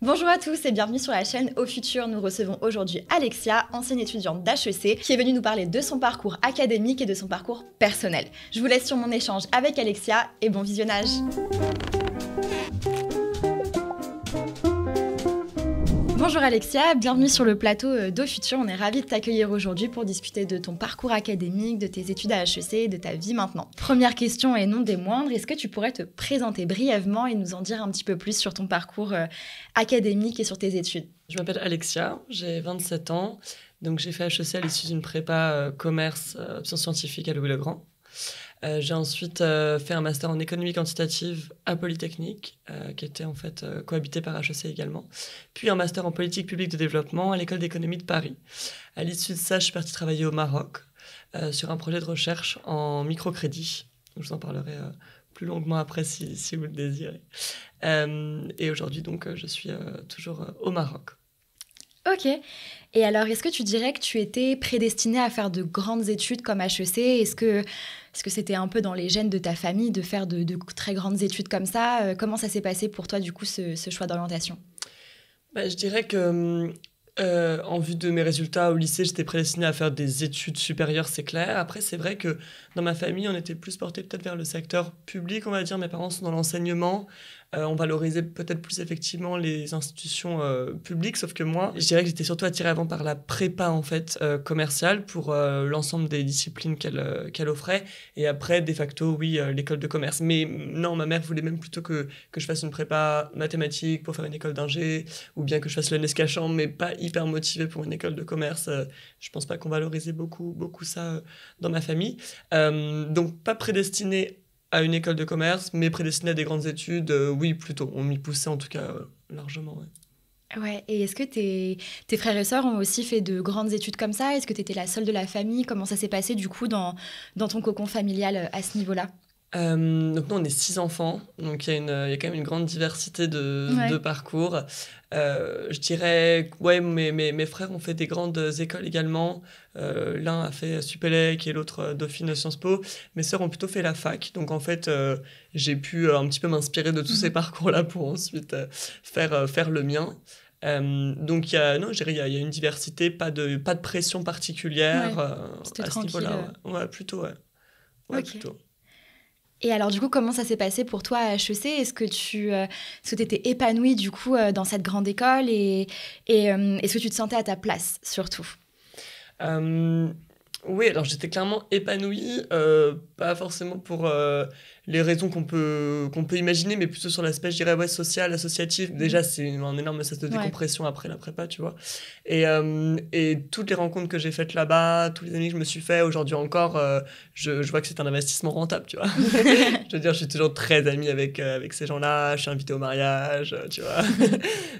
Bonjour à tous et bienvenue sur la chaîne Au Futur. Nous recevons aujourd'hui Alexia, ancienne étudiante d'HEC, qui est venue nous parler de son parcours académique et de son parcours personnel. Je vous laisse sur mon échange avec Alexia et bon visionnage. Bonjour Alexia, bienvenue sur le plateau d'Au Futur. On est ravis de t'accueillir aujourd'hui pour discuter de ton parcours académique, de tes études à HEC et de ta vie maintenant. Première question et non des moindres, est-ce que tu pourrais te présenter brièvement et nous en dire un petit peu plus sur ton parcours académique et sur tes études? Je m'appelle Alexia, j'ai 27 ans, donc j'ai fait HEC à l'issue d'une prépa commerce option scientifique à Louis-le-Grand. J'ai ensuite fait un master en économie quantitative à Polytechnique, qui était en fait cohabité par HEC également. Puis un master en politique publique de développement à l'école d'économie de Paris. À l'issue de ça, je suis partie travailler au Maroc sur un projet de recherche en microcrédit. Je vous en parlerai plus longuement après si vous le désirez. Et aujourd'hui, donc, je suis toujours au Maroc. Ok. Et alors, est-ce que tu dirais que tu étais prédestinée à faire de grandes études comme HEC? Est-ce que c'était un peu dans les gènes de ta famille de faire de très grandes études comme ça? Comment ça s'est passé pour toi, du coup, ce choix d'orientation? Je dirais que, en vue de mes résultats au lycée, j'étais prédestinée à faire des études supérieures, c'est clair. Après, c'est vrai que dans ma famille, on était plus porté peut-être vers le secteur public, on va dire. Mes parents sont dans l'enseignement. On valorisait peut-être plus effectivement les institutions publiques, sauf que moi, je dirais que j'étais surtout attirée avant par la prépa en fait commerciale pour l'ensemble des disciplines qu'elle offrait, et après de facto oui l'école de commerce. Mais non, ma mère voulait même plutôt que je fasse une prépa mathématique pour faire une école d'ingé, ou bien que je fasse l'ENS Cachan, mais pas hyper motivée pour une école de commerce. Je pense pas qu'on valorisait beaucoup ça dans ma famille. Donc pas prédestinée à une école de commerce, mais prédestinée à des grandes études, oui, plutôt. On m'y poussait en tout cas largement, ouais. Ouais, et est-ce que tes frères et sœurs ont aussi fait de grandes études comme ça? Est-ce que tu étais la seule de la famille? Comment ça s'est passé du coup dans ton cocon familial à ce niveau-là? Donc nous, on est 6 enfants, donc il y a quand même une grande diversité de parcours. Je dirais que ouais, mes frères ont fait des grandes écoles également. L'un a fait Supélec et l'autre Dauphine Sciences Po. Mes sœurs ont plutôt fait la fac, donc en fait, j'ai pu un petit peu m'inspirer de tous ces parcours-là pour ensuite faire le mien. Donc non, je dirais il y a une diversité, pas de pression particulière C'était à ce tranquille. niveau-là. Ouais, plutôt, ouais. Ouais, Ok. plutôt. Et alors, du coup, comment ça s'est passé pour toi à HEC? Est-ce que tu étais épanouie, du coup, dans cette grande école et est-ce que tu te sentais à ta place, surtout? Oui, alors j'étais clairement épanouie, pas forcément pour les raisons qu'on peut imaginer, mais plutôt sur l'aspect, je dirais, ouais, social, associatif. Déjà, c'est un énorme sas de décompression après la prépa, tu vois. Et toutes les rencontres que j'ai faites là-bas, tous les amis que je me suis fait, aujourd'hui encore, je vois que c'est un investissement rentable, tu vois. Je veux dire, je suis toujours très amie avec ces gens-là, je suis invitée au mariage, tu vois.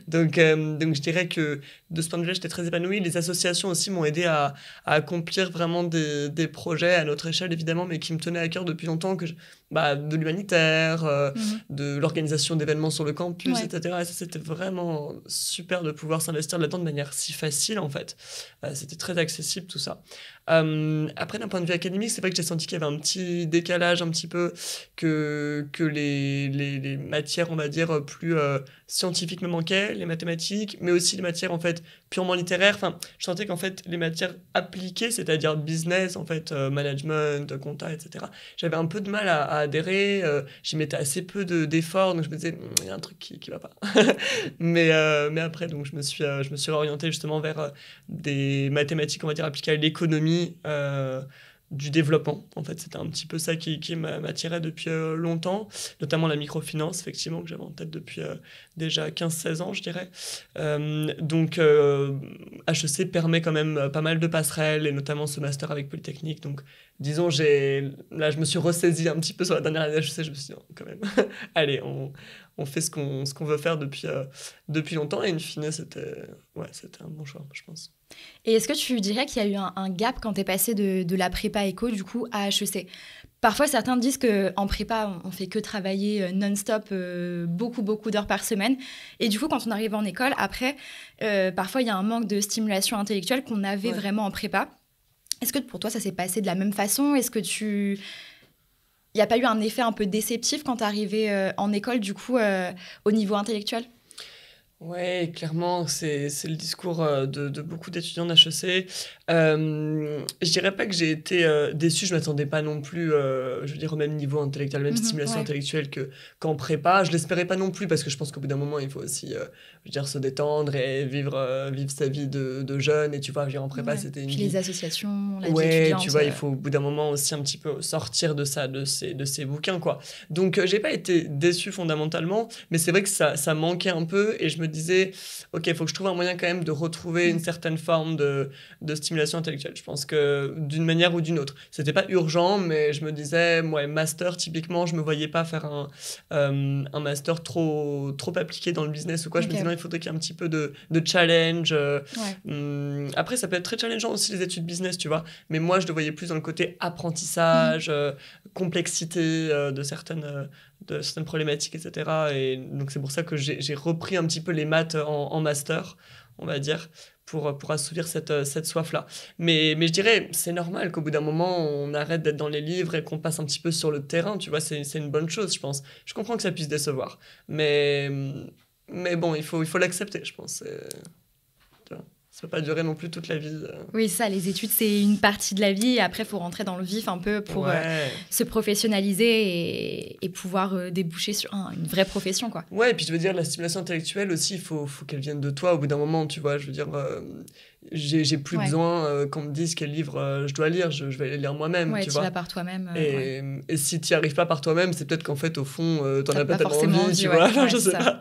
Donc je dirais que de ce point de vue-là, j'étais très épanouie. Les associations aussi m'ont aidé à accomplir vraiment des projets à notre échelle, évidemment, mais qui me tenaient à cœur depuis longtemps, de l'humanitaire, de l'organisation d'événements sur le campus, etc. Et ça, c'était vraiment super de pouvoir s'investir là-dedans de manière si facile, en fait. C'était très accessible, tout ça. Après, d'un point de vue académique, c'est vrai que j'ai senti qu'il y avait un petit décalage, un petit peu, que les matières, on va dire, plus scientifiques me manquaient, les mathématiques, mais aussi les matières, en fait, purement littéraires. Enfin, je sentais qu'en fait, les matières appliquées, c'est-à-dire business, en fait, management, compta, etc., j'avais un peu de mal à adhérer. J'y mettais assez peu d'efforts, donc je me disais, il y a un truc qui va pas. mais après, donc, je me suis réorienté justement vers des mathématiques, on va dire, appliquées à l'économie du développement. En fait, c'était un petit peu ça qui m'attirait depuis longtemps, notamment la microfinance, effectivement, que j'avais en tête depuis déjà 15-16 ans, je dirais. Donc, HEC permet quand même pas mal de passerelles, et notamment ce master avec Polytechnique. Donc, disons, là, je me suis ressaisi un petit peu sur la dernière année d'HEC, je me suis dit, non, quand même, allez, on fait ce qu'on veut faire depuis longtemps, et in fine, c'était un bon choix, je pense. Et est-ce que tu dirais qu'il y a eu un gap quand tu es passé de la prépa éco, du coup, à HEC? Parfois, certains disent qu'en prépa, on fait que travailler non-stop, beaucoup d'heures par semaine. Et du coup, quand on arrive en école, après, parfois, il y a un manque de stimulation intellectuelle qu'on avait vraiment en prépa. Est-ce que pour toi, ça s'est passé de la même façon? Est-ce que il n'y a pas eu un effet un peu déceptif quand tu arrivais en école, du coup, au niveau intellectuel? Ouais, clairement, c'est le discours de beaucoup d'étudiants d'HEC. Je dirais pas que j'ai été déçu, je m'attendais pas non plus, je veux dire, au même niveau intellectuel, même stimulation Ouais. intellectuelle qu'en prépa. Je l'espérais pas non plus parce que je pense qu'au bout d'un moment, il faut aussi, je veux dire, se détendre et vivre sa vie de jeune. Et tu vois, je veux dire, en prépa, Ouais. c'était une Puis vie. les associations, la vie Ouais, tu étudiante. vois, il faut au bout d'un moment aussi un petit peu sortir de ça, de ces bouquins, quoi. Donc, j'ai pas été déçu fondamentalement, mais c'est vrai que ça manquait un peu et je me disais, ok, il faut que je trouve un moyen quand même de retrouver une Mm. certaine forme de stimulation intellectuelle. Je pense que d'une manière ou d'une autre. C'était pas urgent, mais je me disais, ouais, master, typiquement, je me voyais pas faire un master trop appliqué dans le business ou quoi. Je me disais, non, Ok. il faudrait qu'il y ait un petit peu de challenge. Ouais. Après, ça peut être très challengeant aussi les études business, tu vois. Mais moi, je le voyais plus dans le côté Mhm. apprentissage, complexité de certaines problématiques, etc. Et donc, c'est pour ça que j'ai repris un petit peu les maths en master, on va dire, pour assouvir cette soif-là. Mais je dirais, c'est normal qu'au bout d'un moment, on arrête d'être dans les livres et qu'on passe un petit peu sur le terrain, tu vois. C'est une bonne chose, je pense. Je comprends que ça puisse décevoir. Mais bon, il faut l'accepter, je pense. Tu vois. Ça peut pas durer non plus toute la vie. Oui, ça, les études, c'est une partie de la vie. Et après, il faut rentrer dans le vif un peu pour Ouais. se professionnaliser et pouvoir déboucher sur une vraie profession, quoi. Ouais, et puis je veux dire, la stimulation intellectuelle aussi, il faut qu'elle vienne de toi au bout d'un moment, tu vois. Je veux dire, j'ai plus Ouais. besoin qu'on me dise quel livre je dois lire, je vais les lire moi-même, Ouais, tu tu vas vois. par toi-même. Ouais. Et si tu n'y arrives pas par toi-même, c'est peut-être qu'en fait, au fond, t'en T'as as pas pas tellement forcément envie, envie, tu ouais. vois. Enfin, Ouais, je c'est sais ça. pas.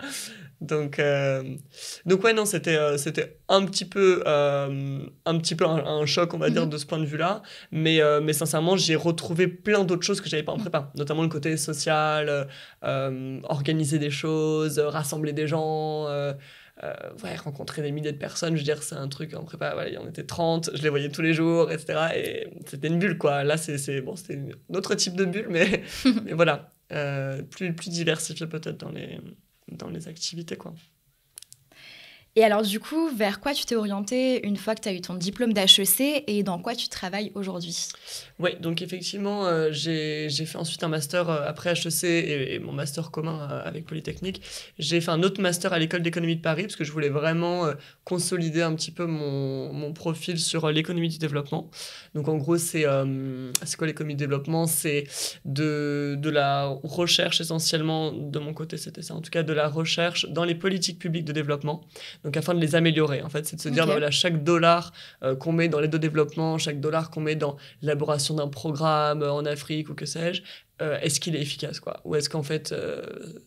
Donc ouais, non, c'était un petit peu un choc, on va dire, Mhm. de ce point de vue-là. Mais sincèrement, j'ai retrouvé plein d'autres choses que j'avais pas en Mm. prépa, notamment le côté social, organiser des choses, rassembler des gens, ouais, rencontrer des milliers de personnes. Je veux dire, c'est un truc en prépa, voilà, on était 30, je les voyais tous les jours, etc. Et c'était une bulle, quoi. Là, bon, c'était un autre type de bulle, mais voilà, plus diversifié peut-être dans les activités, quoi. Et alors, du coup, vers quoi tu t'es orienté une fois que tu as eu ton diplôme d'HEC et dans quoi tu travailles aujourd'hui? Oui, donc effectivement, j'ai fait ensuite un master après HEC et mon master commun avec Polytechnique. J'ai fait un autre master à l'école d'économie de Paris parce que je voulais vraiment consolider un petit peu mon profil sur l'économie du développement. Donc en gros, c'est quoi l'économie du développement? C'est de la recherche essentiellement, de mon côté c'était ça, en tout cas de la recherche dans les politiques publiques de développement. Donc afin de les améliorer, en fait, c'est de se dire, bah, Ok. voilà, chaque dollar qu'on met dans l'aide au développement, chaque dollar qu'on met dans l'élaboration d'un programme en Afrique ou que sais-je, est-ce qu'il est efficace, quoi? Ou est-ce qu'en fait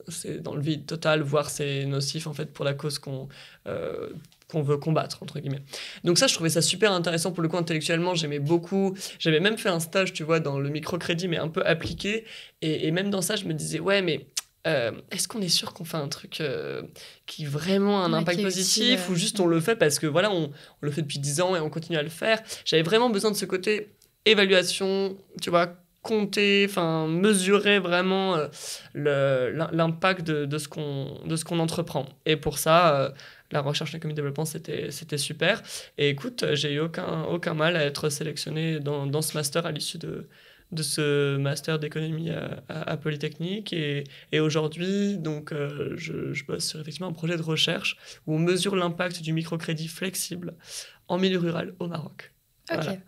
c'est dans le vide total, voire c'est nocif en fait pour la cause qu'on veut combattre, entre guillemets. Donc ça, je trouvais ça super intéressant pour le coup intellectuellement, j'aimais beaucoup. J'avais même fait un stage, tu vois, dans le microcrédit, mais un peu appliqué. Et même dans ça, je me disais, ouais, mais est-ce qu'on est sûr qu'on fait un truc qui a vraiment un Ouais, qui impact est utile. positif ou juste on le fait parce que voilà, on le fait depuis 10 ans et on continue à le faire? J'avais vraiment besoin de ce côté évaluation, tu vois, compter, enfin mesurer vraiment l'impact de ce qu'on entreprend. Et pour ça, la recherche en économie de développement, c'était super. Et écoute, j'ai eu aucun mal à être sélectionné dans ce master à l'issue de ce master d'économie à Polytechnique. Et aujourd'hui, donc, je bosse sur effectivement un projet de recherche où on mesure l'impact du microcrédit flexible en milieu rural au Maroc. Voilà. Ok.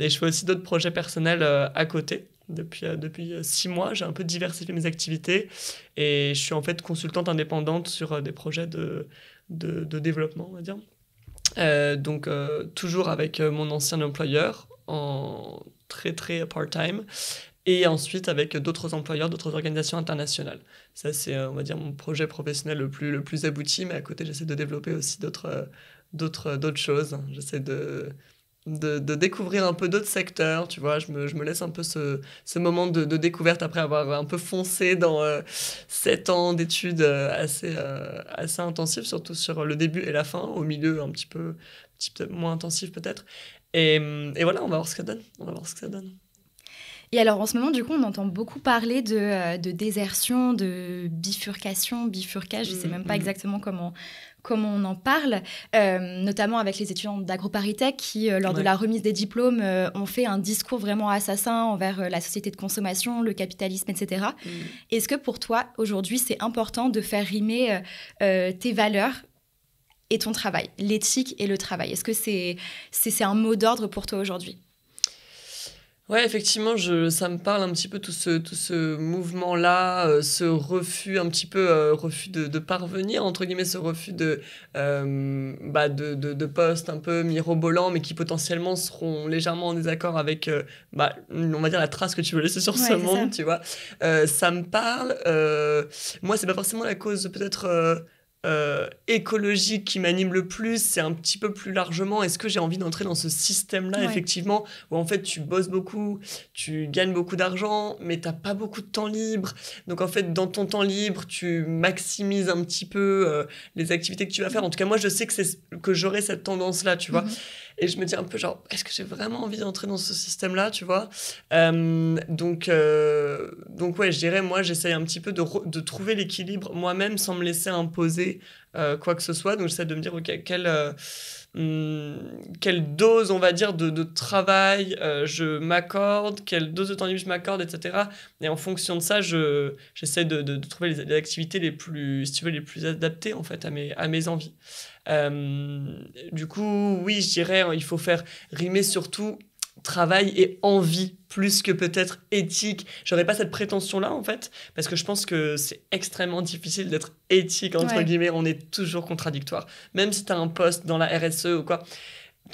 Et je fais aussi d'autres projets personnels à côté. Depuis 6 mois, j'ai un peu diversifié mes activités et je suis en fait consultante indépendante sur des projets de développement, on va dire. Donc, toujours avec mon ancien employeur en très très part-time et ensuite avec d'autres employeurs, d'autres organisations internationales. Ça, c'est, on va dire, mon projet professionnel le plus abouti, mais à côté, j'essaie de développer aussi d'autres choses. J'essaie de découvrir un peu d'autres secteurs, tu vois, je me laisse un peu ce moment de découverte après avoir un peu foncé dans 7 ans d'études assez intensives, surtout sur le début et la fin, au milieu un petit peu moins intensif peut-être. Et voilà, on va voir ce que ça donne. On va voir ce que ça donne. Et alors, en ce moment, du coup, on entend beaucoup parler de désertion, de bifurcage, je ne sais même pas exactement comment on en parle, notamment avec les étudiants d'AgroParisTech qui, lors de la remise des diplômes, ont fait un discours vraiment assassin envers la société de consommation, le capitalisme, etc. Est-ce que pour toi, aujourd'hui, c'est important de faire rimer tes valeurs et ton travail, l'éthique et le travail? Est-ce que c'est un mot d'ordre pour toi aujourd'hui? Ouais, effectivement, ça me parle un petit peu tout ce mouvement-là, ce refus un petit peu, refus de parvenir, entre guillemets, ce refus de postes un peu mirobolants, mais qui potentiellement seront légèrement en désaccord avec, on va dire, la trace que tu veux laisser sur ce monde, tu vois. Ça me parle. Moi, c'est pas forcément la cause, peut-être... écologique qui m'anime le plus, c'est un petit peu plus largement, est-ce que j'ai envie d'entrer dans ce système-là, effectivement, où en fait tu bosses beaucoup, tu gagnes beaucoup d'argent, mais t'as pas beaucoup de temps libre, donc en fait dans ton temps libre, tu maximises un petit peu les activités que tu vas faire. En tout cas, moi je sais que j'aurai cette tendance-là, tu vois. Et je me dis un peu genre, est-ce que j'ai vraiment envie d'entrer dans ce système-là, tu vois. Donc ouais, je dirais, moi, j'essaye un petit peu de trouver l'équilibre moi-même sans me laisser imposer quoi que ce soit. Donc j'essaie de me dire, ok, quelle dose, on va dire, de travail je m'accorde, quelle dose de temps libre je m'accorde, etc. Et en fonction de ça, j'essaie de trouver les activités les plus, si tu veux, les plus adaptées, en fait, à mes envies. Du coup, oui, je dirais, il faut faire rimer surtout travail et envie plus que peut-être éthique. J'aurais pas cette prétention-là, en fait, parce que je pense que c'est extrêmement difficile d'être éthique, entre guillemets. On est toujours contradictoire. Même si tu as un poste dans la RSE ou quoi,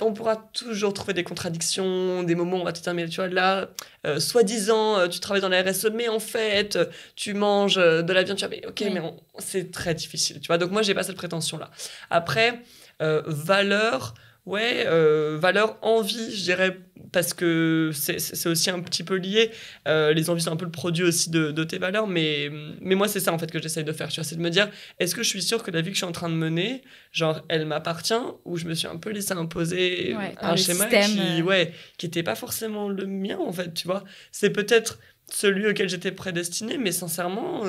on pourra toujours trouver des contradictions, des moments où on va te dire, mais tu vois, là, soi-disant, tu travailles dans la RSE, mais en fait, tu manges de la viande, tu vois, mais ok, mais c'est très difficile, tu vois. Donc moi, j'ai pas cette prétention-là. Après, valeur, valeur, envie, je dirais, parce que c'est aussi un petit peu lié. Les envies sont un peu le produit aussi de tes valeurs, mais moi, c'est ça, en fait, que j'essaye de faire, tu vois, c'est de me dire, est-ce que je suis sûr que la vie que je suis en train de mener, genre, elle m'appartient, ou je me suis un peu laissé imposer un schéma qui était pas forcément le mien, en fait, tu vois. C'est peut-être celui auquel j'étais prédestiné, mais sincèrement,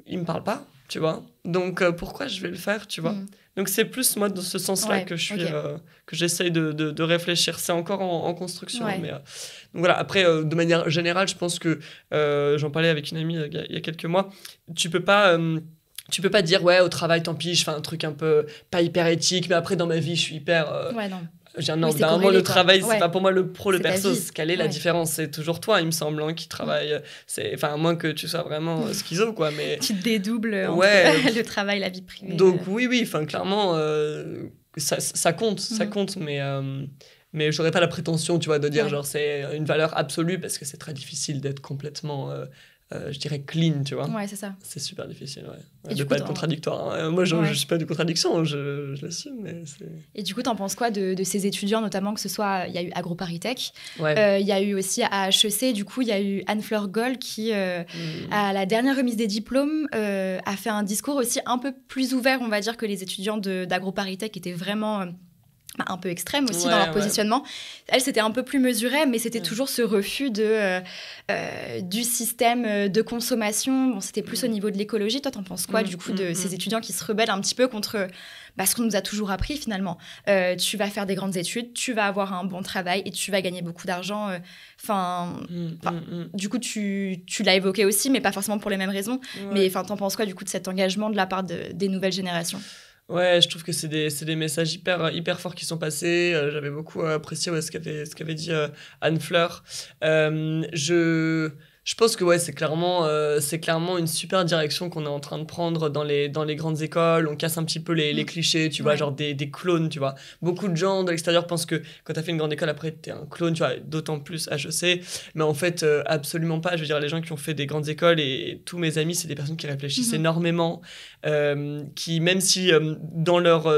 il me parle pas, tu vois. Donc, pourquoi je vais le faire, tu vois. Donc, c'est plus, moi, dans ce sens-là que j'essaye de réfléchir. C'est encore en construction. Mais, donc, voilà. Après, de manière générale, je pense que j'en parlais avec une amie il y a quelques mois. Tu peux pas dire, au travail, tant pis, je fais un truc un peu pas hyper éthique, mais après, dans ma vie, je suis hyper... non. D'un moment, le travail, c'est pas pour moi le pro, le perso. Quelle est la Ouais. différence? C'est toujours toi, il me semble, hein, qui travaille. Enfin, à moins que tu sois vraiment schizo, quoi. Mais... Tu te dédoubles entre le travail, la vie privée. Donc, oui, enfin, clairement, ça compte, mais j'aurais pas la prétention, tu vois, de dire, genre, c'est une valeur absolue, parce que c'est très difficile d'être complètement... je dirais clean, tu vois. Ouais, c'est ça. C'est super difficile, Et de pas être contradictoire. Hein. Moi, je suis pas de contradiction, je l'assume, mais c'est... Et du coup, t'en penses quoi de ces étudiants, notamment que ce soit... Il y a eu AgroParisTech, il y a eu aussi à HEC, du coup, il y a eu Anne-Fleur Goll qui, à la dernière remise des diplômes, a fait un discours aussi un peu plus ouvert, on va dire, que les étudiants d'AgroParisTech étaient vraiment... un peu extrême aussi dans leur positionnement. Elle, c'était un peu plus mesuré, mais c'était toujours ce refus du système de consommation. Bon, c'était plus au niveau de l'écologie. Toi, t'en penses quoi, du coup, de ces étudiants qui se rebellent un petit peu contre ce qu'on nous a toujours appris, finalement. Tu vas faire des grandes études, tu vas avoir un bon travail et tu vas gagner beaucoup d'argent. Du coup, tu l'as évoqué aussi, mais pas forcément pour les mêmes raisons. Mais t'en penses quoi, du coup, de cet engagement de la part des nouvelles générations ? Ouais, je trouve que c'est des messages hyper forts qui sont passés. J'avais beaucoup apprécié ce qu'avait dit Anne Fleur. Je pense que c'est clairement une super direction qu'on est en train de prendre dans les grandes écoles. On casse un petit peu les clichés, tu vois, genre des clones, tu vois. Beaucoup de gens de l'extérieur pensent que quand t'as fait une grande école, après t'es un clone, tu vois, d'autant plus HEC. Mais en fait, absolument pas. Je veux dire, les gens qui ont fait des grandes écoles et tous mes amis, c'est des personnes qui réfléchissent énormément, qui, même si dans leur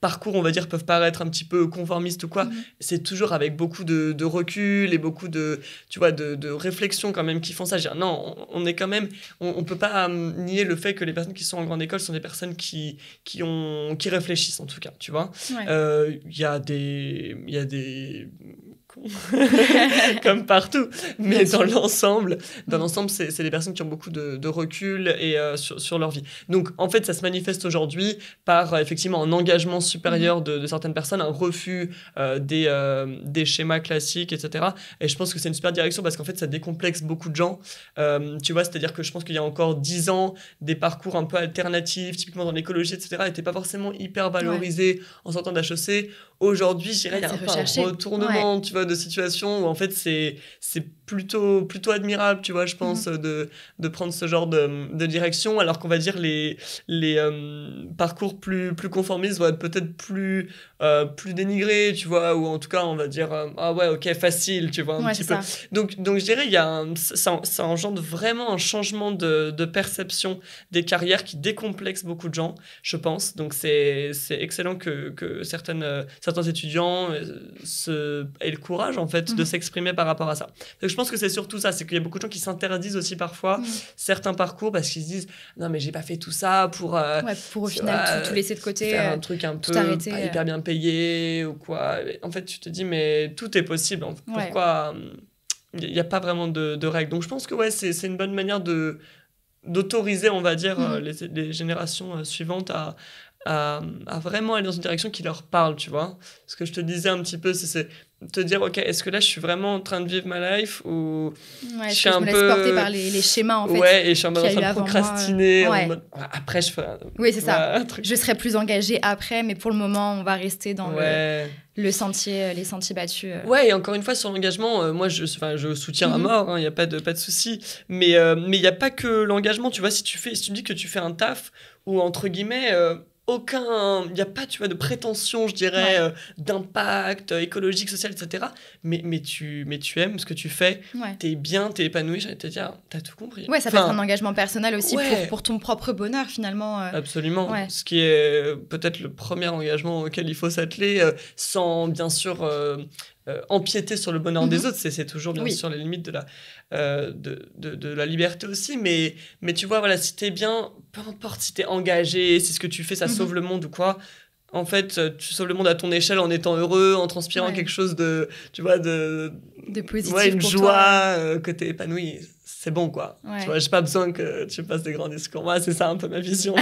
parcours, on va dire, peuvent paraître un petit peu conformistes ou quoi, c'est toujours avec beaucoup de recul et beaucoup de réflexion quand même qui font ça. Non, on est quand même... On peut pas nier le fait que les personnes qui sont en grande école sont des personnes qui réfléchissent, en tout cas, tu vois. Il y a des cons, comme partout. Mais dans l'ensemble, c'est des personnes qui ont beaucoup de recul et, sur leur vie. Donc, en fait, ça se manifeste aujourd'hui par, effectivement, un engagement supérieur de certaines personnes, un refus des schémas classiques, etc. Et je pense que c'est une super direction parce qu'en fait, ça décomplexe beaucoup de gens. Tu vois, c'est-à-dire que je pense qu'il y a encore 10 ans, des parcours un peu alternatifs, typiquement dans l'écologie, etc., n'étaient pas forcément hyper valorisés en sortant d'HEC. Aujourd'hui, je dirais, il y a un peu un retournement, tu vois, de situation où en fait, c'est plutôt admirable, tu vois, je pense, de prendre ce genre de direction, alors qu'on va dire les parcours plus conformistes vont être peut-être plus dénigrés, tu vois, ou en tout cas, on va dire, ah ouais, ok, facile, tu vois, un petit peu. Donc, je dirais, ça engendre vraiment un changement de perception des carrières qui décomplexe beaucoup de gens, je pense. Donc, c'est excellent que certains étudiants aient le courage, en fait, de s'exprimer par rapport à ça. Donc, je pense que c'est surtout ça, c'est qu'il y a beaucoup de gens qui s'interdisent aussi parfois certains parcours parce qu'ils se disent non mais j'ai pas fait tout ça pour au final tout laisser de côté, faire un truc un peu arrêter, pas hyper bien payé ou quoi. En fait tu te dis mais tout est possible, pourquoi il n'y a pas vraiment de règles. Donc je pense que c'est une bonne manière d'autoriser, on va dire, les générations suivantes à vraiment aller dans une direction qui leur parle, tu vois. Ce que je te disais un petit peu, c'est te dire, ok, est-ce que là, je suis vraiment en train de vivre ma life ou je suis un peu... laisse porter par les schémas, en fait. Ouais, et je suis en train de procrastiner. Moi, en mode, après, je ferai c'est ça. Je serai plus engagée après, mais pour le moment, on va rester dans les sentiers battus. Ouais, et encore une fois, sur l'engagement, moi, je soutiens à mort, il n'y a pas de souci. Mais il n'y a pas que l'engagement, tu vois, si tu me dis que tu fais un taf où, entre guillemets... il n'y a pas, tu vois, de prétention, je dirais, d'impact écologique, social, etc. Mais tu aimes ce que tu fais, t'es bien, t'es épanoui, j'allais te dire, t'as tout compris. Ouais, ça peut être un engagement personnel aussi pour ton propre bonheur, finalement. Absolument. Ce qui est peut-être le premier engagement auquel il faut s'atteler, sans, bien sûr... empiéter sur le bonheur des autres, c'est toujours bien sûr les limites de la liberté aussi, mais tu vois, voilà, si t'es bien, peu importe si t'es engagé, si ce que tu fais ça sauve le monde ou quoi, en fait tu sauves le monde à ton échelle en étant heureux, en transpirant quelque chose de, tu vois, de positif, une pour joie, que t'es épanoui, c'est bon quoi. Tu vois, j'ai pas besoin que tu fasses des grands discours, moi c'est ça un peu ma vision.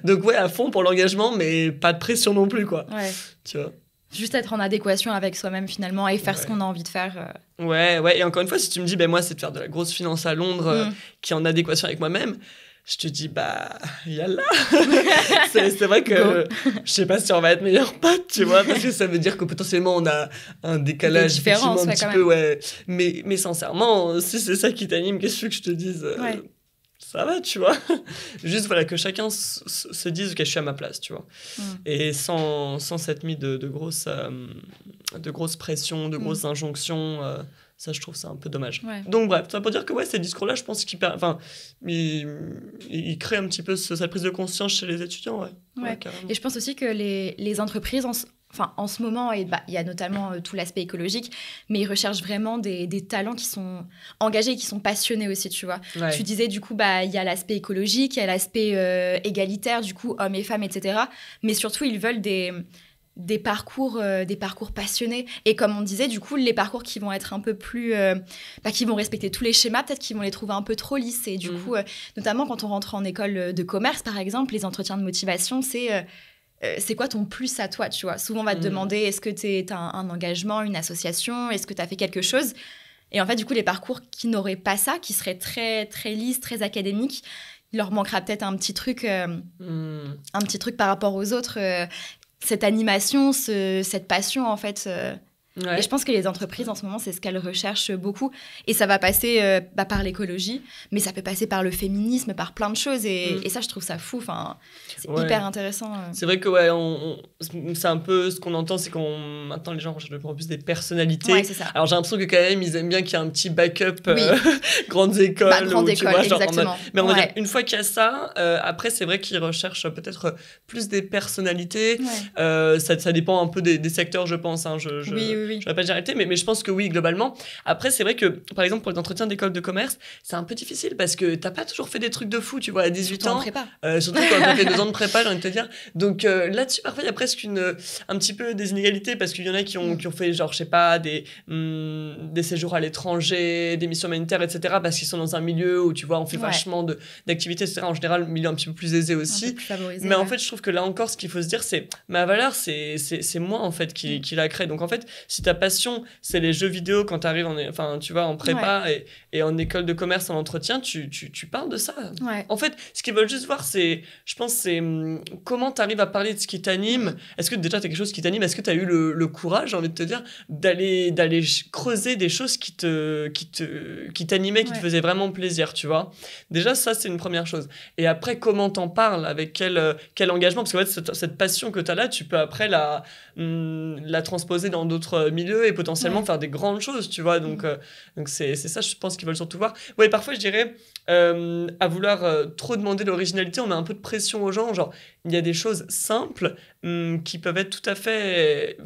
Donc à fond pour l'engagement, mais pas de pression non plus quoi. Tu vois, juste être en adéquation avec soi-même finalement et faire ce qu'on a envie de faire. Ouais, et encore une fois, si tu me dis, moi, c'est de faire de la grosse finance à Londres qui est en adéquation avec moi-même, je te dis, yallah. C'est vrai que je sais pas si on va être meilleurs potes, tu vois, parce que ça veut dire que potentiellement on a un décalage effectivement un petit peu, mais sincèrement, si c'est ça qui t'anime, qu'est-ce que je te dise ça va, tu vois. Juste, voilà, que chacun se dise, ok, je suis à ma place, tu vois. Et sans s'être mis de grosses pressions, de grosses injonctions, ça, je trouve ça un peu dommage. Donc, bref, ça pour dire que, ces discours-là, je pense qu'ils créent un petit peu cette prise de conscience chez les étudiants, Et je pense aussi que les entreprises... en ce moment, il y a notamment tout l'aspect écologique, mais ils recherchent vraiment des talents qui sont engagés et qui sont passionnés aussi, tu vois. Tu disais, du coup, il y a l'aspect écologique, il y a l'aspect égalitaire, du coup, hommes et femmes, etc. Mais surtout, ils veulent des parcours passionnés. Et comme on disait, du coup, les parcours qui vont être un peu plus... qui vont respecter tous les schémas, peut-être qu'ils vont les trouver un peu trop lisses. Et du coup, notamment quand on rentre en école de commerce, par exemple, les entretiens de motivation, c'est quoi ton plus à toi, tu vois. Souvent, on va te demander, est-ce que tu as un engagement, une association, est-ce que tu as fait quelque chose. Et en fait, du coup, les parcours qui n'auraient pas ça, qui seraient très, très lisses, très académiques, il leur manquera peut-être un petit truc par rapport aux autres, cette animation, cette passion, en fait. Et je pense que les entreprises, en ce moment, c'est ce qu'elles recherchent beaucoup. Et ça va passer par l'écologie, mais ça peut passer par le féminisme, par plein de choses. Et ça, je trouve ça fou. C'est hyper intéressant. C'est vrai que c'est un peu ce qu'on entend, c'est qu'on maintenant les gens recherchent de plus en plus des personnalités. C'est ça. Alors j'ai l'impression que quand même, ils aiment bien qu'il y ait un petit backup grandes écoles. Grande école, exactement. Mais on va dire, une fois qu'il y a ça, après, c'est vrai qu'ils recherchent peut-être plus des personnalités. Ça dépend un peu des secteurs, je pense. j'aurais pas déjà arrêté, mais je pense que oui, globalement. Après, c'est vrai que, par exemple, pour les entretiens d'école de commerce, c'est un peu difficile parce que t'as pas toujours fait des trucs de fou, tu vois, à 18 surtout ans. En prépa. Surtout quand t'as fait 2 ans de prépa, j'ai envie de te dire. Donc là-dessus, parfois, il y a presque un petit peu des inégalités parce qu'il y en a qui ont fait, genre, je sais pas, des séjours à l'étranger, des missions humanitaires, etc. parce qu'ils sont dans un milieu où, tu vois, on fait vachement d'activités, etc. En général, milieu un petit peu plus aisé aussi. Un peu plus favorisé, mais en fait, je trouve que là encore, ce qu'il faut se dire, c'est ma valeur, c'est moi, en fait, qui la crée. Donc, en fait, si ta passion, c'est les jeux vidéo quand t'arrives en prépa et en école de commerce, en entretien, tu parles de ça. En fait, ce qu'ils veulent juste voir, c'est comment t'arrives à parler de ce qui t'anime. Est-ce que déjà t'as quelque chose qui t'anime? Est-ce que t'as eu le courage, j'ai envie de te dire, d'aller creuser des choses qui t'animaient, qui te faisaient vraiment plaisir, tu vois? Déjà, ça, c'est une première chose. Et après, comment t'en parles, avec quel engagement? Parce qu'en fait, cette passion que t'as là, tu peux après la transposer dans d'autres milieux et potentiellement faire des grandes choses, tu vois? Donc c'est ça, je pense qu'ils veulent surtout voir. Ouais, parfois, je dirais, à vouloir trop demander l'originalité, on met un peu de pression aux gens. Genre, il y a des choses simples qui peuvent être tout à fait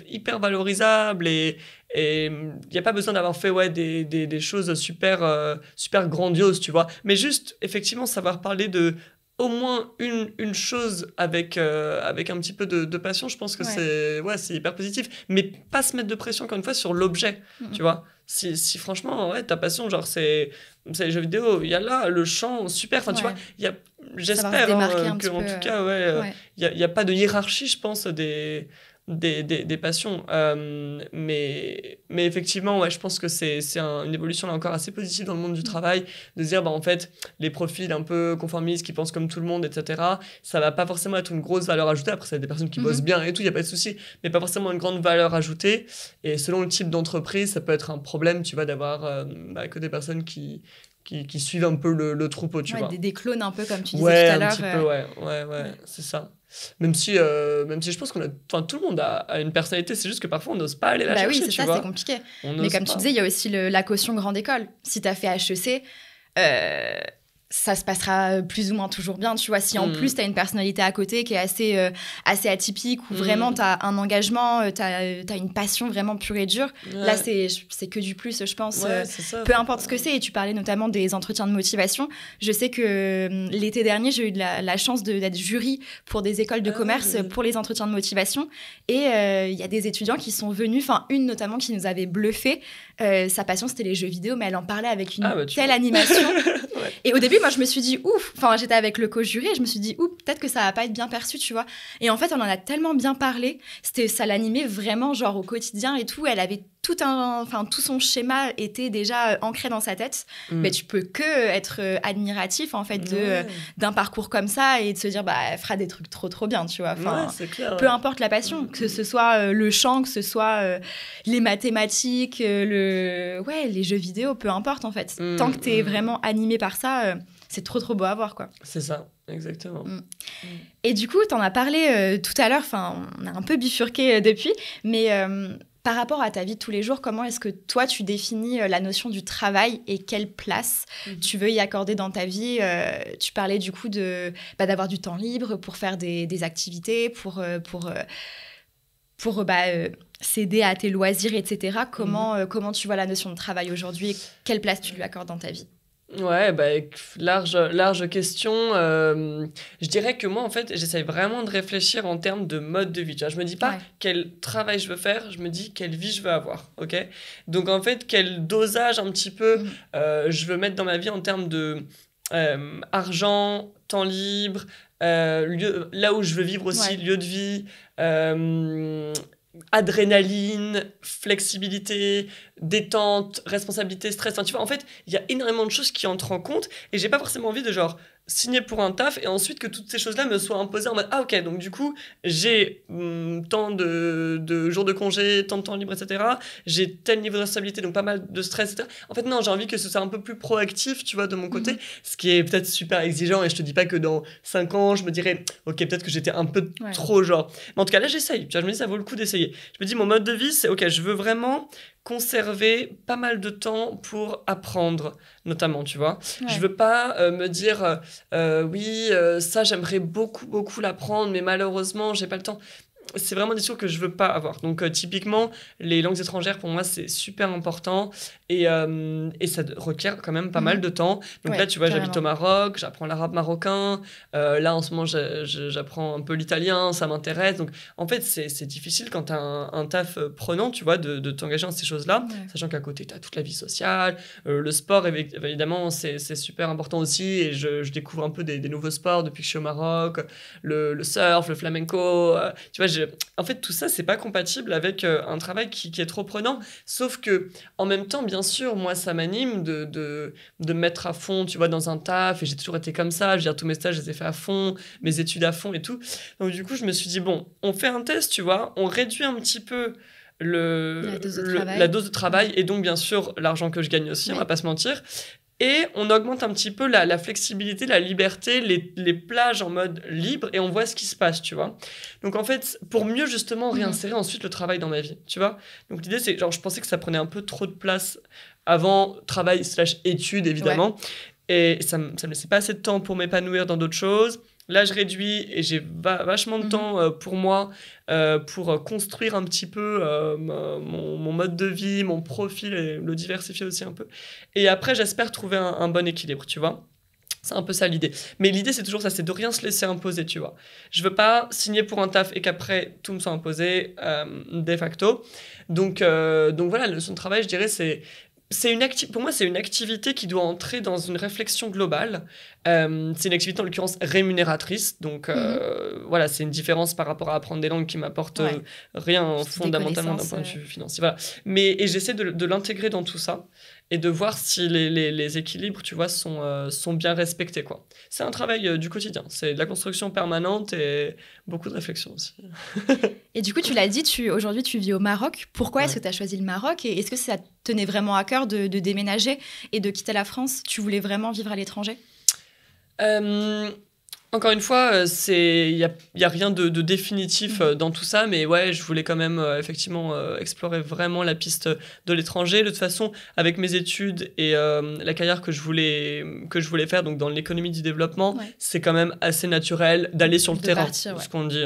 hyper valorisables et il n'y a pas besoin d'avoir fait des choses super, super grandioses, tu vois. Mais juste, effectivement, savoir parler de au moins une chose avec un petit peu de passion, je pense que c'est hyper positif. Mais pas se mettre de pression, encore une fois, sur l'objet, tu vois. Si franchement, ta passion, genre, c'est les jeux vidéo, il y a là le chant, super. Enfin, tu vois, j'espère qu'en tout cas, il y a pas de hiérarchie, je pense, des passions. Mais effectivement, je pense que c'est une évolution là encore assez positive dans le monde du travail, de se dire, en fait, les profils un peu conformistes qui pensent comme tout le monde, etc., ça va pas forcément être une grosse valeur ajoutée. Après, ça a des personnes qui bossent bien et tout, il n'y a pas de souci, mais pas forcément une grande valeur ajoutée. Et selon le type d'entreprise, ça peut être un problème, tu vois, d'avoir que des personnes qui suivent un peu le troupeau, tu vois. Des clones un peu, comme tu disais tout à l'heure. Un petit peu, c'est ça. Même si je pense tout le monde a une personnalité, c'est juste que parfois on n'ose pas aller la chercher, oui, c'est ça, c'est compliqué. Mais comme tu disais, il y a aussi la caution grande école. Si tu as fait HEC, ça se passera plus ou moins toujours bien, tu vois. Si en plus tu as une personnalité à côté qui est assez atypique, ou vraiment tu as un engagement, tu as une passion vraiment pure et dure, là c'est que du plus, je pense. Peu importe ce que c'est. Et tu parlais notamment des entretiens de motivation. Je sais que l'été dernier, j'ai eu la chance d'être jury pour des écoles de commerce pour les entretiens de motivation. Et il y a des étudiants qui sont venus, une notamment qui nous avait bluffé. Sa passion, c'était les jeux vidéo, mais elle en parlait avec une telle animation. Et au début, moi, je me suis dit, ouf, j'étais avec le co-jury et je me suis dit, ouf, peut-être que ça va pas être bien perçu, tu vois. Et en fait, on en a tellement bien parlé, ça l'animait vraiment, genre, au quotidien et tout. Elle avait tout son schéma était déjà ancré dans sa tête. Mais tu peux que être admiratif, en fait, d'un parcours comme ça et de se dire, elle fera des trucs trop, trop bien, tu vois. C'est clair, peu importe la passion, que ce soit le chant, que ce soit les mathématiques, les jeux vidéo, peu importe, en fait. Tant que t'es vraiment animé par ça, c'est trop, trop beau à voir, quoi. C'est ça, exactement. Et du coup, t'en as parlé tout à l'heure, on a un peu bifurqué depuis, mais par rapport à ta vie de tous les jours, comment est-ce que toi, tu définis la notion du travail et quelle place tu veux y accorder dans ta vie? Tu parlais du coup d'avoir du temps libre pour faire des activités, pour s'aider à tes loisirs, etc. Comment tu vois la notion de travail aujourd'hui et quelle place tu lui accordes dans ta vie? Ouais, large question. Je dirais que moi, en fait, j'essaye vraiment de réfléchir en termes de mode de vie. Tu vois, je me dis pas quel travail je veux faire, je me dis quelle vie je veux avoir, ok? Donc, en fait, quel dosage un petit peu je veux mettre dans ma vie en termes de argent, temps libre, lieu, là où je veux vivre aussi, lieu de vie, adrénaline, flexibilité, détente, responsabilité, stress. Tu vois, en fait, il y a énormément de choses qui entrent en compte et j'ai pas forcément envie de signer pour un taf et ensuite que toutes ces choses-là me soient imposées en mode ok, donc du coup j'ai tant de jours de congé, tant de temps libre, etc. J'ai tel niveau de responsabilité, donc pas mal de stress, etc. En fait, non, j'ai envie que ce soit un peu plus proactif, tu vois, de mon côté, ce qui est peut-être super exigeant et je te dis pas que dans 5 ans, je me dirais ok, peut-être que j'étais un peu trop genre. Mais en tout cas, là, j'essaye. Tu vois, je me dis, ça vaut le coup d'essayer. Je me dis, mon mode de vie, c'est ok, je veux vraiment conserver pas mal de temps pour apprendre, notamment, tu vois. Je veux pas me dire ça j'aimerais beaucoup l'apprendre, mais malheureusement j'ai pas le temps. c'est vraiment des discours que je veux pas avoir. Donc, typiquement, les langues étrangères, pour moi, c'est super important et ça requiert quand même pas mal de temps. Donc là, tu vois, j'habite au Maroc, j'apprends l'arabe marocain. Là, en ce moment, j'apprends un peu l'italien, ça m'intéresse. Donc, en fait, c'est difficile quand tu as un taf prenant, tu vois, de t'engager dans ces choses-là, sachant qu'à côté, tu as toute la vie sociale. Le sport, évidemment, c'est super important aussi. Et je découvre un peu des nouveaux sports depuis que je suis au Maroc. Le surf, le flamenco. Tu vois, en fait, tout ça, c'est pas compatible avec un travail qui est trop prenant. Sauf que, en même temps, bien sûr, moi, ça m'anime de me mettre à fond, tu vois, dans un taf. Et j'ai toujours été comme ça. Je veux dire, tous mes stages, je les ai fait à fond, mes études à fond et tout. Donc, du coup, je me suis dit, bon, on fait un test, tu vois, on réduit un petit peu la dose de travail et donc, bien sûr, l'argent que je gagne aussi, on va pas se mentir. Et on augmente un petit peu la flexibilité, la liberté, les plages en mode libre, et on voit ce qui se passe, tu vois. Donc, en fait, pour mieux, justement, réinsérer ensuite le travail dans ma vie, tu vois. Donc, l'idée, c'est, genre, je pensais que ça prenait un peu trop de place avant travail / études, évidemment. Et ça me laissait pas assez de temps pour m'épanouir dans d'autres choses. Là, je réduis et j'ai vachement de temps pour moi, pour construire un petit peu mon mode de vie, mon profil et le diversifier aussi un peu. Et après, j'espère trouver un bon équilibre, tu vois. C'est un peu ça l'idée. Mais l'idée, c'est toujours ça, c'est de rien se laisser imposer, tu vois. Je veux pas signer pour un taf et qu'après, tout me soit imposé de facto. Donc voilà, la notion de travail, je dirais, pour moi, c'est une activité qui doit entrer dans une réflexion globale. C'est une activité, en l'occurrence, rémunératrice. Donc, voilà, c'est une différence par rapport à apprendre des langues qui m'apporte rien fondamentalement d'un point de vue financier. Voilà. Et j'essaie de l'intégrer dans tout ça et de voir si les équilibres, tu vois, sont bien respectés, quoi. C'est un travail du quotidien. C'est de la construction permanente et beaucoup de réflexion aussi. Et du coup, tu l'as dit, aujourd'hui, tu vis au Maroc. Pourquoi est-ce que tu as choisi le Maroc? Et est-ce que ça tenait vraiment à cœur de déménager et de quitter la France? Tu voulais vraiment vivre à l'étranger? Encore une fois, il y a rien de définitif dans tout ça, mais ouais, je voulais quand même effectivement explorer vraiment la piste de l'étranger. De toute façon, avec mes études et la carrière que je voulais faire, donc dans l'économie du développement, c'est quand même assez naturel d'aller sur le terrain. Ce qu'on dit,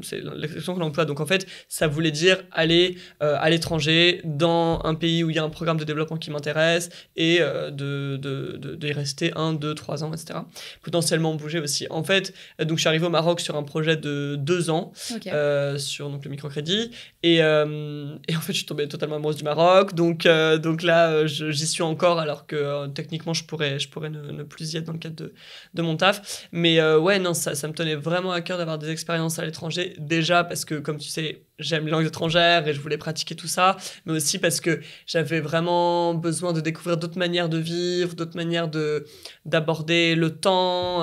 c'est l'expression qu'on emploie. Donc en fait, ça voulait dire aller à l'étranger, dans un pays où il y a un programme de développement qui m'intéresse et d'y rester 1, 2, 3 ans, etc. Potentiellement bouger aussi. En fait, donc je suis arrivé au Maroc sur un projet de 2 ans sur donc, le microcrédit et en fait je suis tombée totalement amoureuse du Maroc donc là j'y suis encore alors que techniquement je pourrais ne plus y être dans le cadre de mon taf, mais ouais non ça me tenait vraiment à cœur d'avoir des expériences à l'étranger, déjà parce que comme tu sais j'aime les langues étrangères et je voulais pratiquer tout ça, mais aussi parce que j'avais vraiment besoin de découvrir d'autres manières de vivre, d'autres manières d'aborder le temps,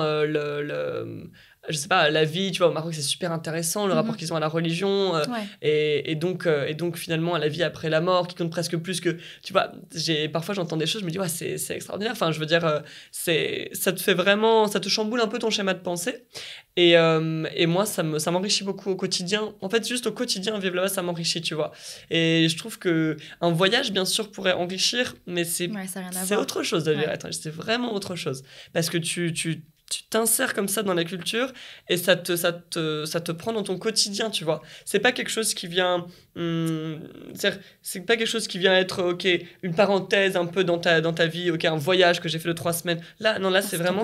je sais pas, la vie, tu vois, au Maroc, c'est super intéressant, le rapport qu'ils ont à la religion, et donc finalement à la vie après la mort, qui compte presque plus que, tu vois, parfois j'entends des choses, je me dis, ouais, c'est extraordinaire, enfin, je veux dire, ça te fait vraiment, ça te chamboule un peu ton schéma de pensée, et moi, ça m'enrichit beaucoup au quotidien. En fait, juste au quotidien, vivre là-bas, ça m'enrichit, tu vois. Et je trouve qu'un voyage, bien sûr, pourrait enrichir, mais c'est autre chose de vivre à l'étranger, c'est vraiment autre chose, parce que tu t'insères comme ça dans la culture et ça te prend dans ton quotidien, tu vois. C'est pas quelque chose qui vient c'est pas quelque chose qui vient être une parenthèse un peu dans ta vie, un voyage que j'ai fait de 3 semaines. Là c'est vraiment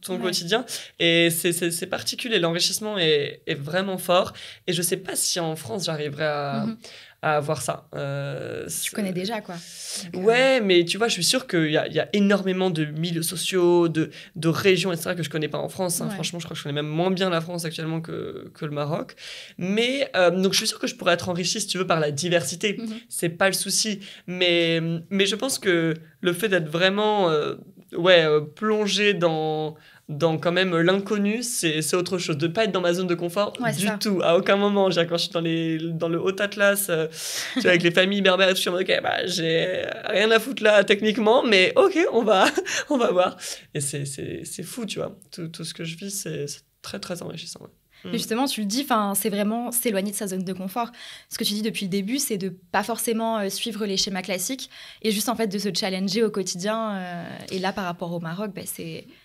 ton quotidien, et c'est particulier. L'enrichissement est vraiment fort, et je sais pas si en France j'arriverai à avoir ça. Tu connais déjà, quoi. Ouais, mais tu vois, je suis sûr qu'il y a énormément de milieux sociaux, de régions, etc., que je connais pas en France. Franchement, je crois que je connais même moins bien la France actuellement que le Maroc. Mais donc, je suis sûr que je pourrais être enrichi, si tu veux, par la diversité. C'est pas le souci. Mais je pense que le fait d'être vraiment plongé dans quand même l'inconnu, c'est autre chose. De pas être dans ma zone de confort du tout, à aucun moment. Quand je suis dans le Haut-Atlas, tu vois, avec les familles berbères et tout, je suis en mode, j'ai rien à foutre là techniquement, mais ok, on va voir. Et c'est fou, tu vois. Tout ce que je vis, c'est très très enrichissant. Ouais. Mais justement, tu le dis, c'est vraiment s'éloigner de sa zone de confort. Ce que tu dis depuis le début, c'est de pas forcément suivre les schémas classiques et juste en fait de se challenger au quotidien. Et là, par rapport au Maroc,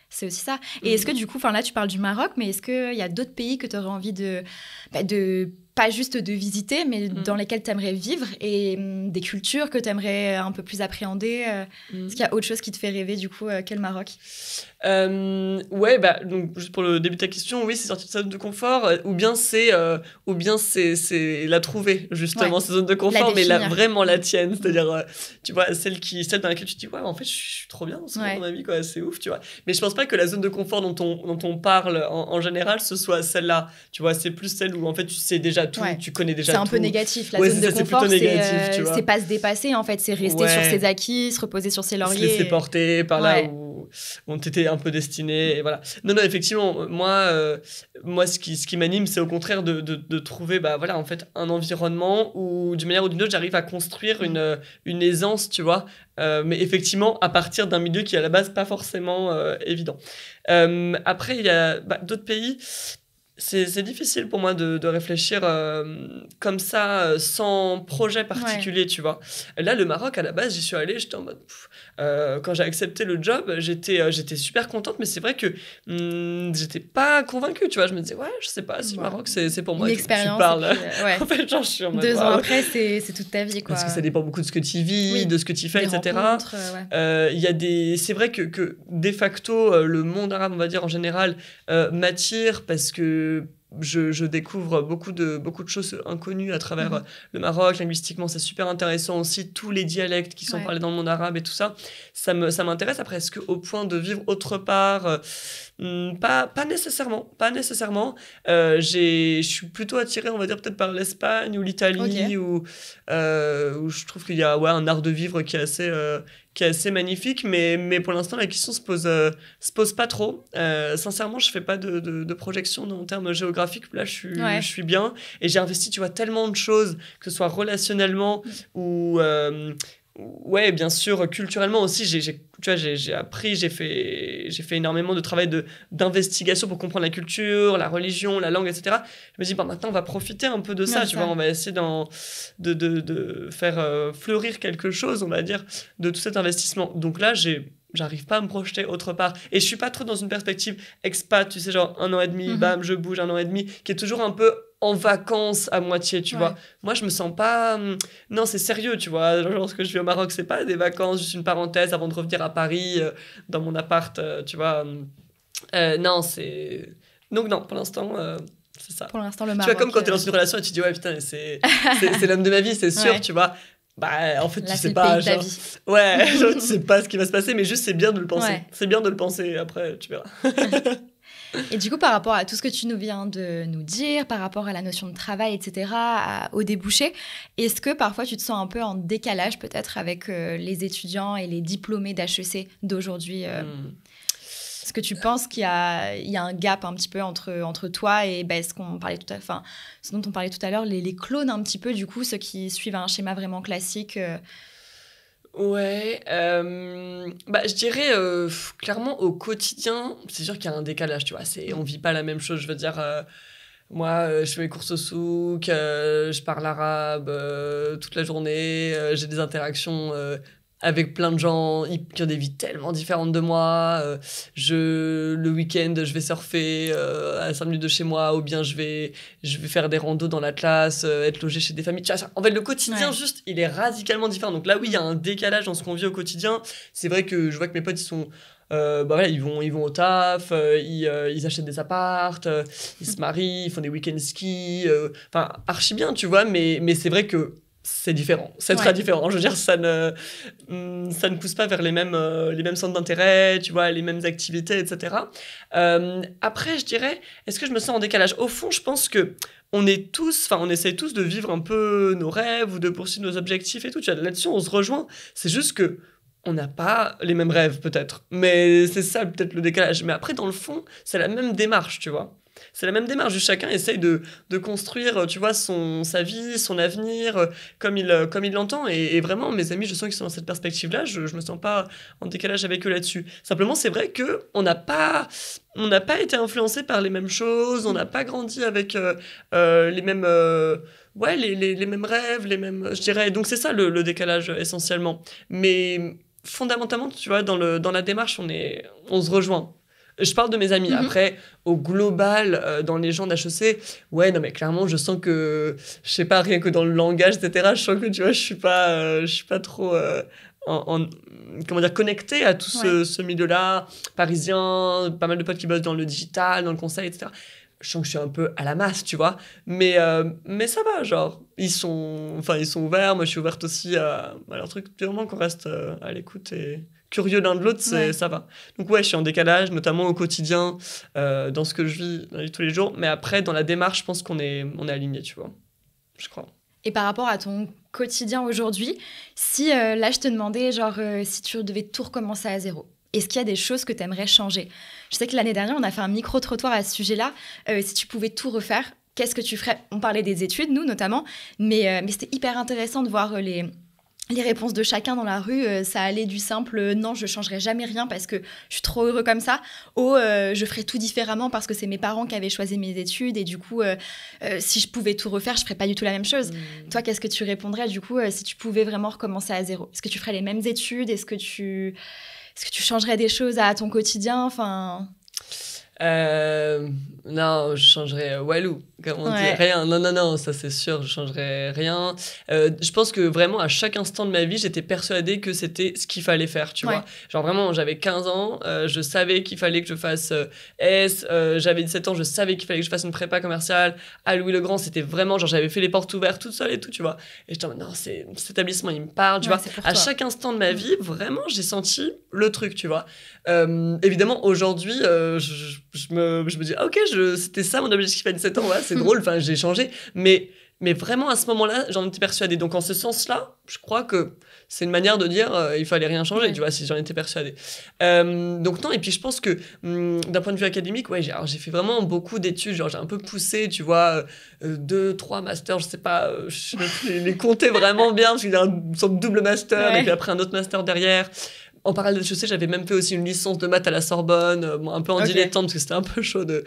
c'est aussi ça. Et est-ce que du coup, là tu parles du Maroc, mais est-ce qu'il y a d'autres pays que tu aurais envie de pas juste de visiter, mais dans lesquelles tu aimerais vivre et des cultures que tu aimerais un peu plus appréhender. Est-ce qu'il y a autre chose qui te fait rêver, du coup, qu'est le Maroc? Ouais, bah, donc, juste pour le début de ta question, oui, c'est sortir de sa zone de confort, ou bien c'est la trouver, justement, cette zone de confort, mais vraiment la tienne, c'est-à-dire, tu vois, celle dans laquelle tu te dis, ouais, en fait, je suis trop bien dans ma vie, quoi, c'est ouf, tu vois. Mais je pense pas que la zone de confort dont on parle en général, ce soit celle-là, tu vois, c'est plus celle où, en fait, tu sais déjà tout, tu connais déjà tout. C'est un peu négatif, la zone de confort, c'est pas se dépasser, en fait, c'est rester sur ses acquis, se reposer sur ses lauriers. Se laisser porter par là où on t'était un peu destiné, et voilà. Non, effectivement, moi ce qui m'anime, c'est au contraire de trouver, bah voilà, en fait, un environnement où, d'une manière ou d'une autre, j'arrive à construire une aisance, tu vois, mais effectivement, à partir d'un milieu qui, à la base, pas forcément évident. Après, il y a d'autres pays. C'est difficile pour moi de réfléchir comme ça, sans projet particulier, tu vois. Là, le Maroc, à la base, j'y suis allée, j'étais en mode... quand j'ai accepté le job, j'étais super contente, mais c'est vrai que j'étais pas convaincue, tu vois. Je me disais, ouais, je sais pas si le Maroc, c'est pour moi. Une expérience. Tu parles. En fait, genre, je suis en mode... 2 ans après, c'est toute ta vie, quoi. Parce que ça dépend beaucoup de ce que tu vis, de ce que tu fais, etc. C'est vrai que de facto, le monde arabe, on va dire, en général, m'attire parce que je découvre beaucoup de choses inconnues à travers le Maroc. Linguistiquement, c'est super intéressant aussi. Tous les dialectes qui sont parlés dans le monde arabe et tout ça, ça m'intéresse. Après, est-ce qu'au point de vivre autre part, pas nécessairement. Je suis plutôt attiré, on va dire, peut-être par l'Espagne ou l'Italie, où je trouve qu'il y a un art de vivre qui est assez magnifique, mais pour l'instant, la question se pose pas trop. Sincèrement, je fais pas de projection en termes géographiques. Là, je suis bien. Et j'ai investi, tu vois, tellement de choses, que ce soit relationnellement ou... ouais, bien sûr, culturellement aussi, j'ai appris, j'ai fait énormément de travail d'investigation pour comprendre la culture, la religion, la langue, etc. Je me dis, maintenant, on va profiter un peu de ça, tu vois, on va essayer de faire fleurir quelque chose, on va dire, de tout cet investissement. Donc là, j'arrive pas à me projeter autre part. Et je suis pas trop dans une perspective expat, tu sais, genre 1 an et demi, bam, je bouge 1 an et demi, qui est toujours un peu en vacances à moitié, tu vois. Moi, je me sens pas... Non, c'est sérieux, tu vois. Genre, ce que je vis au Maroc, c'est pas des vacances, juste une parenthèse avant de revenir à Paris, dans mon appart, tu vois. Non, c'est... Donc non, pour l'instant... c'est ça. Pour l'instant, le Maroc... Tu vois, comme quand t'es dans une relation et tu dis, ouais, putain, c'est l'homme de ma vie, c'est sûr, tu vois. Bah, en fait, là, tu sais pas, genre... Ouais, genre, tu sais pas ce qui va se passer, mais juste, c'est bien de le penser. Ouais. C'est bien de le penser, après, tu verras. Et du coup, par rapport à tout ce que tu viens de nous dire, par rapport à la notion de travail, etc., au débouché, est-ce que parfois tu te sens un peu en décalage peut-être avec les étudiants et les diplômés d'HEC d'aujourd'hui Est-ce que tu penses qu'il y a un gap un petit peu entre toi et ce dont on parlait tout à l'heure, les clones un petit peu, du coup, ceux qui suivent un schéma vraiment classique Ouais, je dirais clairement au quotidien, c'est sûr qu'il y a un décalage, tu vois, on vit pas la même chose, je veux dire, moi je fais mes courses au souk, je parle arabe toute la journée, j'ai des interactions avec plein de gens qui ont des vies tellement différentes de moi, le week-end je vais surfer à 5 minutes de chez moi, ou bien je vais faire des randos dans l'Atlas, être logé chez des familles, tu vois, en fait le quotidien juste il est radicalement différent, donc là oui il y a un décalage dans ce qu'on vit au quotidien. C'est vrai que je vois que mes potes ils sont ils vont au taf, ils achètent des appartes, ils se marient, ils font des week-end ski, archi bien, tu vois, mais c'est vrai que c'est différent, c'est très différent. Je veux dire, ça ne pousse pas vers les mêmes centres d'intérêt, tu vois, les mêmes activités, etc. Après, je dirais, est-ce que je me sens en décalage ? Au fond, je pense que on essaie tous de vivre un peu nos rêves ou de poursuivre nos objectifs et tout. Tu vois, là-dessus, on se rejoint. C'est juste que on n'a pas les mêmes rêves, peut-être. Mais c'est ça, peut-être, le décalage. Mais après, dans le fond, c'est la même démarche, tu vois. C'est la même démarche, chacun essaye de construire, tu vois, sa vie, son avenir, comme il l'entend. Et vraiment, mes amis, je sens qu'ils sont dans cette perspective-là, je me sens pas en décalage avec eux là-dessus. Simplement, c'est vrai qu'on n'a pas été influencé par les mêmes choses, on n'a pas grandi avec les mêmes... les mêmes rêves, les mêmes... Je dirais, donc c'est ça le décalage, essentiellement. Mais fondamentalement, tu vois, dans la démarche, on se rejoint. Je parle de mes amis. Après, au global, dans les gens d'HEC, ouais, non, mais clairement, je sens que, je sais pas, rien que dans le langage, etc., je sens que, tu vois, je suis pas trop comment dire, connectée à tout ce milieu-là, parisien, pas mal de potes qui bossent dans le digital, dans le conseil, etc. Je sens que je suis un peu à la masse, tu vois. Mais ça va, genre, ils sont ouverts. Moi, je suis ouverte aussi à leur truc. Vraiment qu'on reste à l'écoute et curieux l'un de l'autre, ça va. Donc ouais, je suis en décalage, notamment au quotidien, dans ce que je vis dans la vie de tous les jours. Mais après, dans la démarche, je pense qu'on est aligné, tu vois. Je crois. Et par rapport à ton quotidien aujourd'hui, si là, je te demandais, genre, si tu devais tout recommencer à zéro, est-ce qu'il y a des choses que tu aimerais changer? Je sais que l'année dernière, on a fait un micro-trottoir à ce sujet-là. Si tu pouvais tout refaire, qu'est-ce que tu ferais? On parlait des études, nous notamment, mais c'était hyper intéressant de voir les réponses de chacun dans la rue. Ça allait du simple « non, je ne changerai jamais rien parce que je suis trop heureux comme ça » au « je ferai tout différemment parce que c'est mes parents qui avaient choisi mes études et du coup, si je pouvais tout refaire, je ne ferais pas du tout la même chose. » Toi, qu'est-ce que tu répondrais du coup si tu pouvais vraiment recommencer à zéro? Est-ce que tu ferais les mêmes études? Est-ce que tu changerais des choses à ton quotidien? Non, je changerais Walou, comme on dit, rien. Non, ça c'est sûr, je changerais rien. Je pense que vraiment à chaque instant de ma vie, j'étais persuadée que c'était ce qu'il fallait faire, tu vois. Genre vraiment, j'avais 15 ans, je savais qu'il fallait que je fasse S, j'avais 17 ans, je savais qu'il fallait que je fasse une prépa commerciale. À Louis-le-Grand, c'était vraiment, genre j'avais fait les portes ouvertes toute seule et tout, tu vois. Et j'étais en mode, non, cet établissement, il me parle, tu vois. À chaque instant de ma vie, vraiment, j'ai senti le truc, tu vois. Évidemment, aujourd'hui, je me dis, ok, c'était ça mon objectif à 17 ans, ouais, c'est drôle, enfin, j'ai changé. Mais vraiment, à ce moment-là, j'en étais persuadée. Donc, en ce sens-là, je crois que c'est une manière de dire il fallait rien changer, tu vois, si j'en étais persuadée. Donc, non, et puis je pense que d'un point de vue académique, ouais, j'ai fait vraiment beaucoup d'études, genre j'ai un peu poussé, tu vois, 2, 3 masters, je sais pas, je les compter vraiment bien, parce qu'il y a une sorte de double master, et puis après un autre master derrière. En parallèle de HEC, j'avais même fait aussi une licence de maths à la Sorbonne, un peu en dilettante, parce que c'était un peu chaud de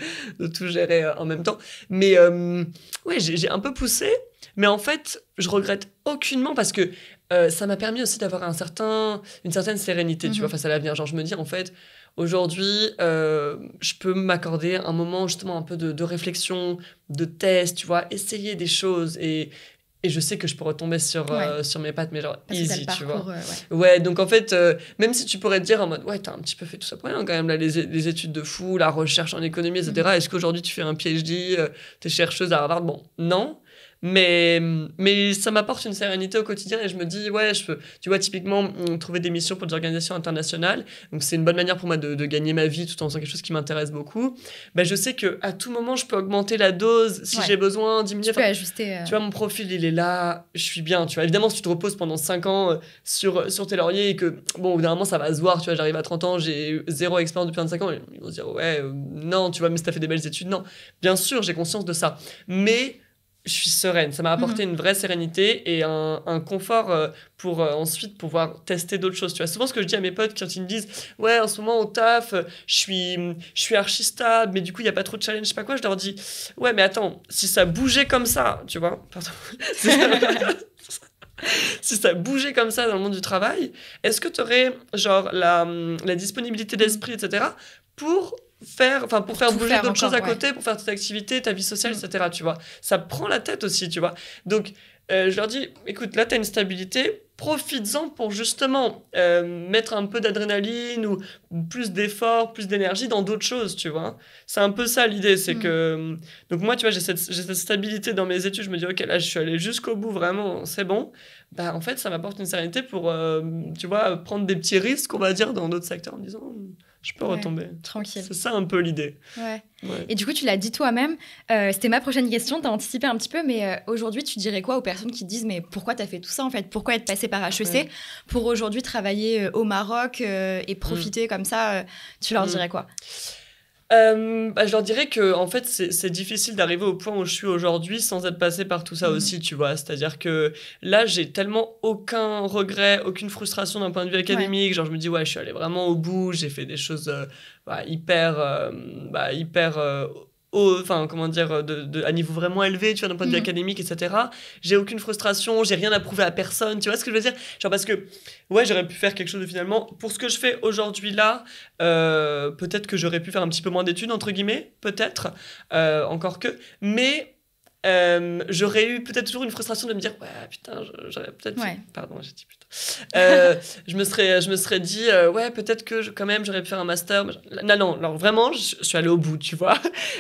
tout gérer en même temps. Mais ouais, j'ai un peu poussé, mais en fait, je regrette aucunement parce que ça m'a permis aussi d'avoir une certaine sérénité, tu vois, face à l'avenir. Genre, je me dis, en fait, aujourd'hui, je peux m'accorder un moment justement un peu de réflexion, de test, tu vois, essayer des choses et je sais que je peux retomber sur mes pattes, mais genre parce easy, tu vois. Ouais, donc en fait, même si tu pourrais te dire en mode, ouais, t'as un petit peu fait tout ça pour rien quand même, là, les études de fou, la recherche en économie, etc. Est-ce qu'aujourd'hui tu fais un PhD, t'es chercheuse à Harvard? Bon, non. Mais ça m'apporte une sérénité au quotidien et je me dis, ouais, je peux, tu vois, typiquement, trouver des missions pour des organisations internationales. Donc, c'est une bonne manière pour moi de gagner ma vie tout en faisant quelque chose qui m'intéresse beaucoup. Ben, je sais qu'à tout moment, je peux augmenter la dose si j'ai besoin, diminuer. Tu peux ajuster. Tu vois, mon profil, il est là, je suis bien. Tu vois, évidemment, si tu te reposes pendant 5 ans sur tes lauriers et que, bon, au bout d'un moment, ça va se voir. Tu vois, j'arrive à 30 ans, j'ai 0 expérience depuis 25 ans. Ils vont se dire, ouais, non, tu vois, mais si t'as fait des belles études, non. Bien sûr, j'ai conscience de ça. Mais je suis sereine. Ça m'a apporté une vraie sérénité et un confort pour ensuite pouvoir tester d'autres choses. Tu vois, souvent ce que je dis à mes potes quand ils me disent « Ouais, en ce moment au taf, je suis archi stable, mais du coup, il n'y a pas trop de challenge, je sais pas quoi. » Je leur dis « Ouais, mais attends, si ça bougeait comme ça, tu vois, pardon. Si ça bougeait comme ça dans le monde du travail, est-ce que tu aurais genre la disponibilité d'esprit, etc. pour faire bouger d'autres choses à côté, pour faire tes activités, ta vie sociale, etc. Tu vois, ça prend la tête aussi, tu vois. Donc, je leur dis, écoute, là, tu as une stabilité, profites-en pour justement mettre un peu d'adrénaline ou plus d'effort, plus d'énergie dans d'autres choses, tu vois. C'est un peu ça l'idée, c'est que... Donc moi, tu vois, j'ai cette stabilité dans mes études, je me dis, ok, là, je suis allé jusqu'au bout, vraiment, c'est bon. Bah, en fait, ça m'apporte une sérénité pour, tu vois, prendre des petits risques, on va dire, dans d'autres secteurs, en me disant... Je peux retomber. Tranquille. C'est ça un peu l'idée. Ouais. Et du coup, tu l'as dit toi-même. C'était ma prochaine question. Tu as anticipé un petit peu. Mais aujourd'hui, tu dirais quoi aux personnes qui te disent « Mais pourquoi tu as fait tout ça, en fait? Pourquoi être passé par HEC pour aujourd'hui travailler au Maroc et profiter comme ça ?» Tu leur dirais quoi? Je leur dirais que en fait c'est difficile d'arriver au point où je suis aujourd'hui sans être passé par tout ça aussi, tu vois. C'est-à-dire que là j'ai tellement aucun regret, aucune frustration d'un point de vue académique. Genre je me dis ouais, je suis allé vraiment au bout, j'ai fait des choses hyper enfin, comment dire, à niveau vraiment élevé, tu vois, d'un point de vue académique, etc. J'ai aucune frustration, j'ai rien à prouver à personne, tu vois ce que je veux dire? Genre, parce que, ouais, j'aurais pu faire quelque chose de finalement, pour ce que je fais aujourd'hui là, peut-être que j'aurais pu faire un petit peu moins d'études, entre guillemets, peut-être, encore que, mais j'aurais eu peut-être toujours une frustration de me dire ouais putain j'aurais peut-être pardon j'ai dit putain je me serais dit ouais peut-être que quand même j'aurais pu faire un master non alors vraiment je suis allée au bout tu vois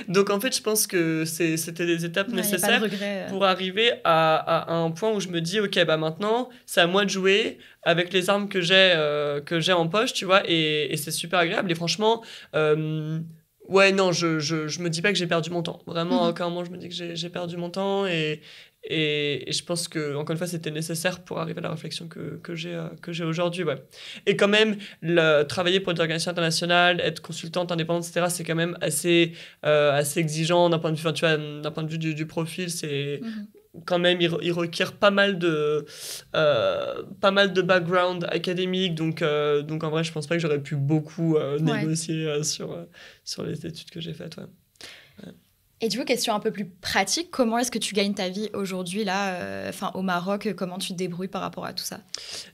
donc en fait je pense que c'était des étapes nécessaires pour arriver à un point où je me dis ok bah maintenant c'est à moi de jouer avec les armes que j'ai en poche tu vois et c'est super agréable et franchement ouais, non, je me dis pas que j'ai perdu mon temps. Vraiment, à aucun moment, je me dis que j'ai perdu mon temps. Et je pense que, encore une fois, c'était nécessaire pour arriver à la réflexion que j'ai aujourd'hui. Ouais. Et quand même, travailler pour des organisations internationales, être consultante indépendante, etc., c'est quand même assez exigeant d'un point de vue, tu vois, d'un point de vue du profil. C'est. Quand même, il requiert pas mal de background académique, donc en vrai, je pense pas que j'aurais pu beaucoup négocier sur les études que j'ai faites. Ouais. Et du coup, question un peu plus pratique, comment est-ce que tu gagnes ta vie aujourd'hui, là, au Maroc, comment tu te débrouilles par rapport à tout ça?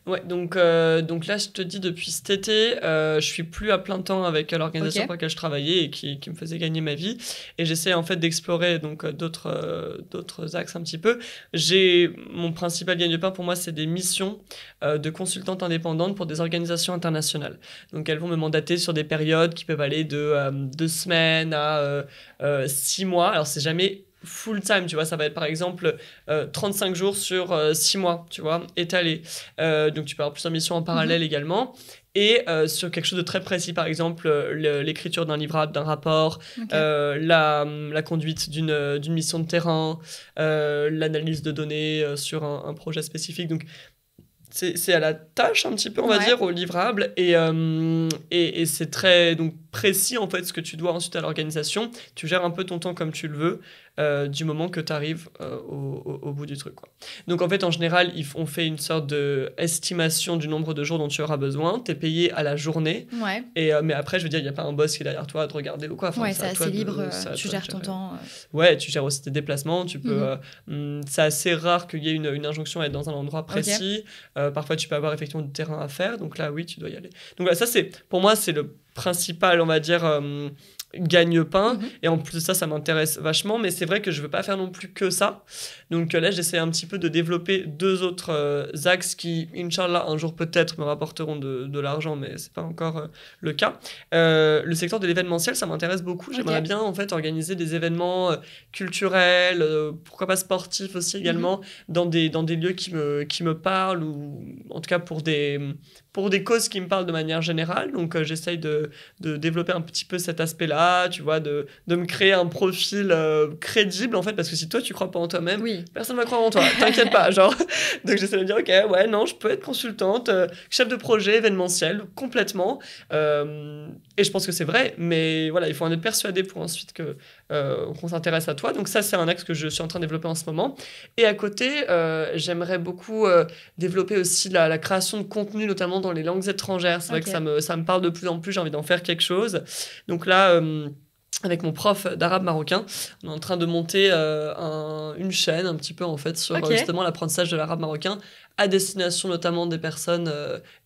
Ouais, donc là, je te dis, depuis cet été, je suis plus à plein temps avec l'organisation pour laquelle je travaillais et qui me faisait gagner ma vie. Et j'essaie en fait d'explorer donc, d'autres axes un petit peu. Mon principal gagne-pain pour moi, c'est des missions de consultante indépendante pour des organisations internationales. Donc elles vont me mandater sur des périodes qui peuvent aller de 2 semaines à 6 mois. Alors c'est jamais full time, tu vois, ça va être par exemple 35 jours sur 6 mois, tu vois, étalé. Donc tu peux avoir plusieurs missions en parallèle également. Et sur quelque chose de très précis, par exemple l'écriture d'un livrable, d'un rapport, la conduite d'une mission de terrain, l'analyse de données sur un projet spécifique. Donc c'est à la tâche un petit peu, on va dire, au livrable. Et c'est très donc, précis, en fait, ce que tu dois ensuite à l'organisation. Tu gères un peu ton temps comme tu le veux, du moment que tu arrives au bout du truc, quoi. Donc, en fait, en général, on fait une sorte d'estimation du nombre de jours dont tu auras besoin. Tu es payé à la journée. Mais après, je veux dire, il n'y a pas un boss qui est derrière toi à te regarder ou quoi. Enfin, c'est assez libre, tu gères ton temps. Ouais, tu gères aussi tes déplacements. Tu peux, c'est assez rare qu'il y ait une injonction à être dans un endroit précis. Parfois, tu peux avoir effectivement du terrain à faire. Donc là, oui, tu dois y aller. Donc là, ça, pour moi, c'est le principal, on va dire, gagne-pain. Et en plus de ça, ça m'intéresse vachement. Mais c'est vrai que je veux pas faire non plus que ça. Donc là, j'essaie un petit peu de développer 2 autres axes qui, Inch'Allah, un jour peut-être me rapporteront de l'argent, mais c'est pas encore le cas. Le secteur de l'événementiel, ça m'intéresse beaucoup. J'aimerais bien, en fait, organiser des événements culturels, pourquoi pas sportifs aussi également, dans des lieux qui me parlent, ou en tout cas pour des causes qui me parlent de manière générale. Donc j'essaye de développer un petit peu cet aspect-là, tu vois, de me créer un profil crédible, en fait, parce que si toi tu crois pas en toi-même, personne va croire en toi, t'inquiète pas, genre. Donc j'essaie de me dire, ok, ouais, non, je peux être consultante, chef de projet événementiel, complètement. Et je pense que c'est vrai, mais voilà, il faut en être persuadé pour ensuite qu'on s'intéresse à toi. Donc ça, c'est un axe que je suis en train de développer en ce moment. Et à côté, j'aimerais beaucoup développer aussi la création de contenu, notamment dans les langues étrangères. C'est vrai que ça me parle de plus en plus, j'ai envie d'en faire quelque chose. Donc là, avec mon prof d'arabe marocain, on est en train de monter une chaîne un petit peu en fait sur justement l'apprentissage de l'arabe marocain à destination notamment des personnes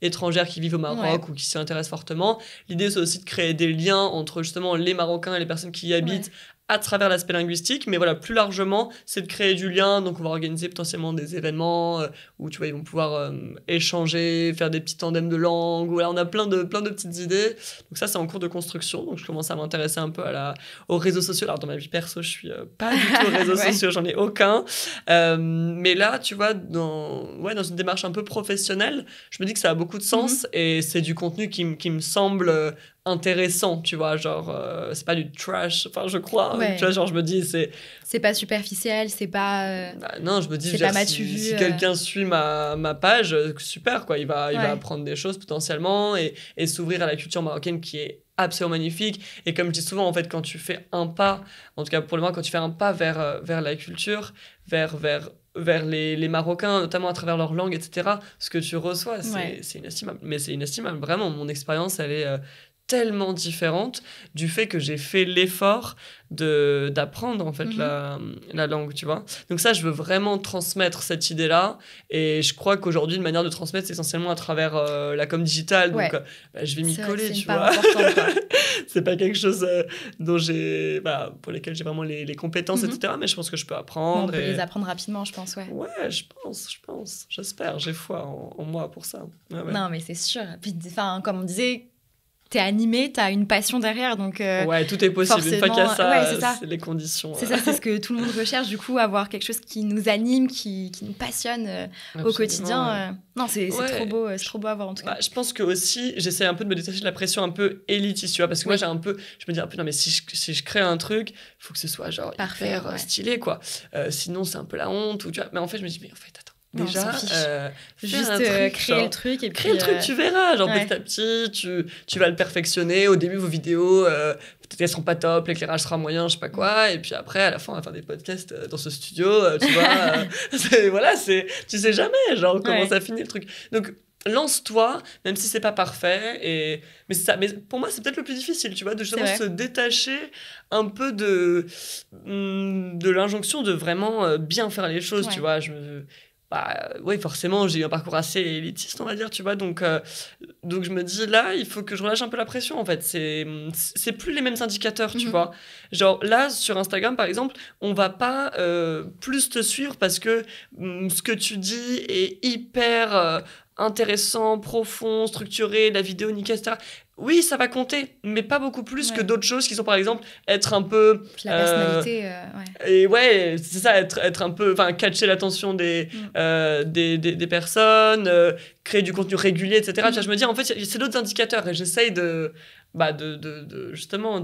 étrangères qui vivent au Maroc ou qui s'y intéressent fortement. L'idée, c'est aussi de créer des liens entre justement les Marocains et les personnes qui y habitent à travers l'aspect linguistique, mais voilà, plus largement, c'est de créer du lien. Donc on va organiser potentiellement des événements où tu vois, ils vont pouvoir échanger, faire des petits tandems de langue. Voilà, on a plein de petites idées. Donc ça, c'est en cours de construction. Donc je commence à m'intéresser un peu aux réseaux sociaux. Alors dans ma vie perso, je suis pas du tout aux réseaux sociaux, j'en ai aucun. Mais là, tu vois, dans une démarche un peu professionnelle, je me dis que ça a beaucoup de sens et c'est du contenu qui me semble intéressant, tu vois, genre c'est pas du trash, enfin je crois, tu vois, genre je me dis c'est pas superficiel, c'est pas non, je me dis si quelqu'un suit ma page, super quoi, il va apprendre des choses potentiellement et s'ouvrir à la culture marocaine qui est absolument magnifique. Et comme je dis souvent, en fait, quand tu fais un pas, en tout cas pour le moment, quand tu fais un pas vers la culture, vers les Marocains, notamment à travers leur langue, etc., ce que tu reçois, c'est inestimable. Mais c'est inestimable, vraiment. Mon expérience, elle est tellement différente du fait que j'ai fait l'effort d'apprendre en fait la langue, tu vois. Donc ça, je veux vraiment transmettre cette idée-là, et je crois qu'aujourd'hui, une manière de transmettre, c'est essentiellement à travers la com digitale, donc je vais m'y coller, tu vois. C'est pas quelque chose dont pour lesquels j'ai vraiment les compétences, etc., mais je pense que je peux apprendre. On peut les apprendre rapidement, je pense, Ouais, je pense, j'espère, j'ai foi en moi pour ça. Ouais. Non, mais c'est sûr. Puis, comme on disait, t'es animé, t'as une passion derrière, donc ouais, tout est possible. Une fois qu'il y a ça, c'est les conditions. C'est ça, c'est ce que tout le monde recherche, du coup, avoir quelque chose qui nous anime, qui nous passionne au quotidien. Non, c'est trop beau, c'est trop beau à voir, en tout cas. Je pense que aussi, j'essaie un peu de me détacher de la pression un peu élitiste, tu vois, parce que moi, je me dis un peu, non, mais si je crée un truc, il faut que ce soit genre hyper stylé, quoi. Sinon, c'est un peu la honte, ou tu vois. Mais en fait, je me dis, mais en fait, attends. Déjà, juste créer le truc et puis créer le truc, tu verras, genre petit à petit tu vas le perfectionner. Au début, vos vidéos peut-être qu'elles seront pas top, l'éclairage sera moyen, je sais pas quoi, et puis après à la fin on va faire des podcasts dans ce studio, tu vois. Tu sais jamais genre comment ça finit le truc, donc lance-toi, même si c'est pas parfait. Mais pour moi c'est peut-être le plus difficile, tu vois, de justement se détacher un peu de l'injonction de vraiment bien faire les choses, tu vois. Oui, forcément, j'ai eu un parcours assez élitiste, on va dire, tu vois, donc je me dis, là, il faut que je relâche un peu la pression, en fait. C'est plus les mêmes indicateurs, tu vois. Genre, là, sur Instagram, par exemple, on va pas plus te suivre parce que ce que tu dis est hyper intéressant, profond, structuré, la vidéo nickel, etc. Oui, ça va compter, mais pas beaucoup plus que d'autres choses qui sont, par exemple, être un peu... La personnalité, Et ouais, c'est ça, être un peu... Enfin, catcher l'attention des personnes, créer du contenu régulier, etc. Tu vois, je me dis, en fait, c'est d'autres indicateurs, et j'essaye de justement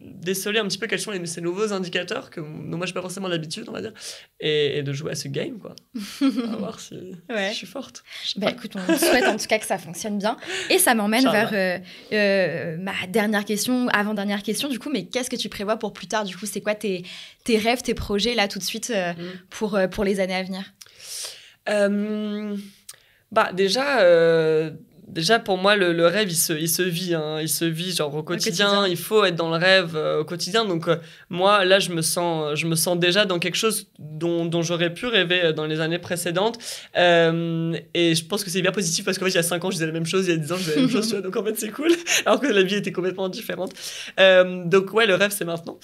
déceler un petit peu quels sont ces nouveaux indicateurs dont moi, je n'ai pas forcément l'habitude, on va dire, et de jouer à ce game, quoi. On va voir si je suis forte. Écoute, on souhaite en tout cas que ça fonctionne bien. Et ça m'emmène vers ma dernière question, avant-dernière question, du coup, mais qu'est-ce que tu prévois pour plus tard, du coup? C'est quoi tes rêves, tes projets, là, tout de suite, pour les années à venir? Déjà, pour moi, le rêve, il se vit, hein. Il se vit genre au quotidien. Il faut être dans le rêve au quotidien. Donc, moi, là, je me sens déjà dans quelque chose dont j'aurais pu rêver dans les années précédentes. Et je pense que c'est bien positif parce qu'en fait, il y a 5 ans, je disais la même chose. Il y a 10 ans, je disais la même chose. Tu vois, donc, en fait, c'est cool. Alors que la vie était complètement différente. Donc, ouais, le rêve, c'est maintenant.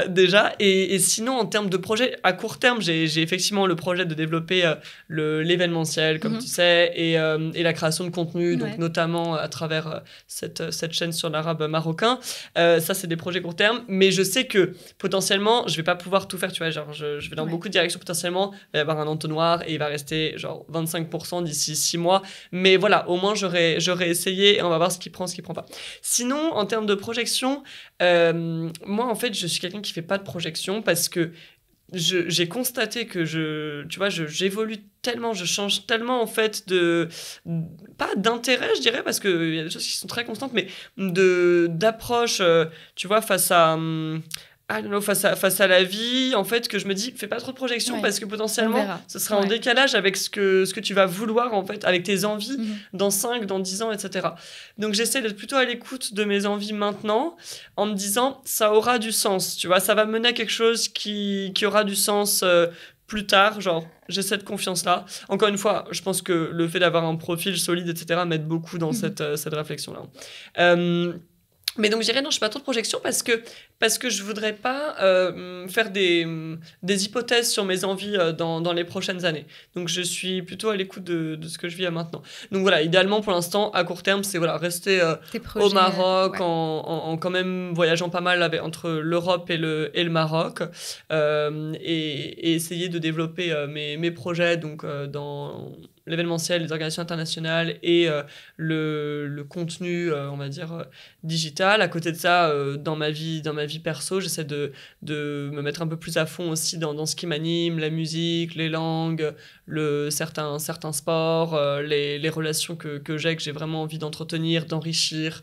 Déjà. Et sinon, en termes de projet, à court terme, j'ai effectivement le projet de développer l'événementiel, comme tu sais, et la création de contenu. Donc notamment à travers cette chaîne sur l'arabe marocain. Ça, c'est des projets court terme, mais je sais que potentiellement, je vais pas pouvoir tout faire, tu vois, genre je vais dans beaucoup de directions potentiellement, il va y avoir un entonnoir et il va rester genre 25% d'ici 6 mois, mais voilà, au moins j'aurais essayé et on va voir ce qui prend pas. Sinon, en termes de projection, moi en fait, je suis quelqu'un qui fait pas de projection parce que j'ai constaté que j'évolue tellement, je change tellement en fait pas d'intérêt, je dirais, parce qu'il y a des choses qui sont très constantes, mais d'approche, tu vois, face à la vie, en fait, que je me dis, fais pas trop de projections parce que potentiellement, ce sera en décalage avec ce que tu vas vouloir, en fait, avec tes envies dans 5, dans 10 ans, etc. Donc, j'essaie d'être plutôt à l'écoute de mes envies maintenant, en me disant, ça aura du sens, tu vois, ça va mener à quelque chose qui aura du sens plus tard, genre, j'ai cette confiance-là. Encore une fois, je pense que le fait d'avoir un profil solide, etc., m'aide beaucoup dans cette réflexion-là. Mais donc, je dirais, non, je fais pas trop de projections parce que je voudrais pas faire des hypothèses sur mes envies dans les prochaines années. Donc, je suis plutôt à l'écoute de ce que je vis à maintenant. Donc, voilà, idéalement, pour l'instant, à court terme, c'est rester au Maroc en quand même voyageant pas mal entre l'Europe et le Maroc et essayer de développer mes projets donc, dans l'événementiel, les organisations internationales et le contenu, on va dire, digital. À côté de ça, dans ma vie perso, j'essaie de me mettre un peu plus à fond aussi dans ce qui m'anime, la musique, les langues, certains sports, les relations que j'ai vraiment envie d'entretenir, d'enrichir.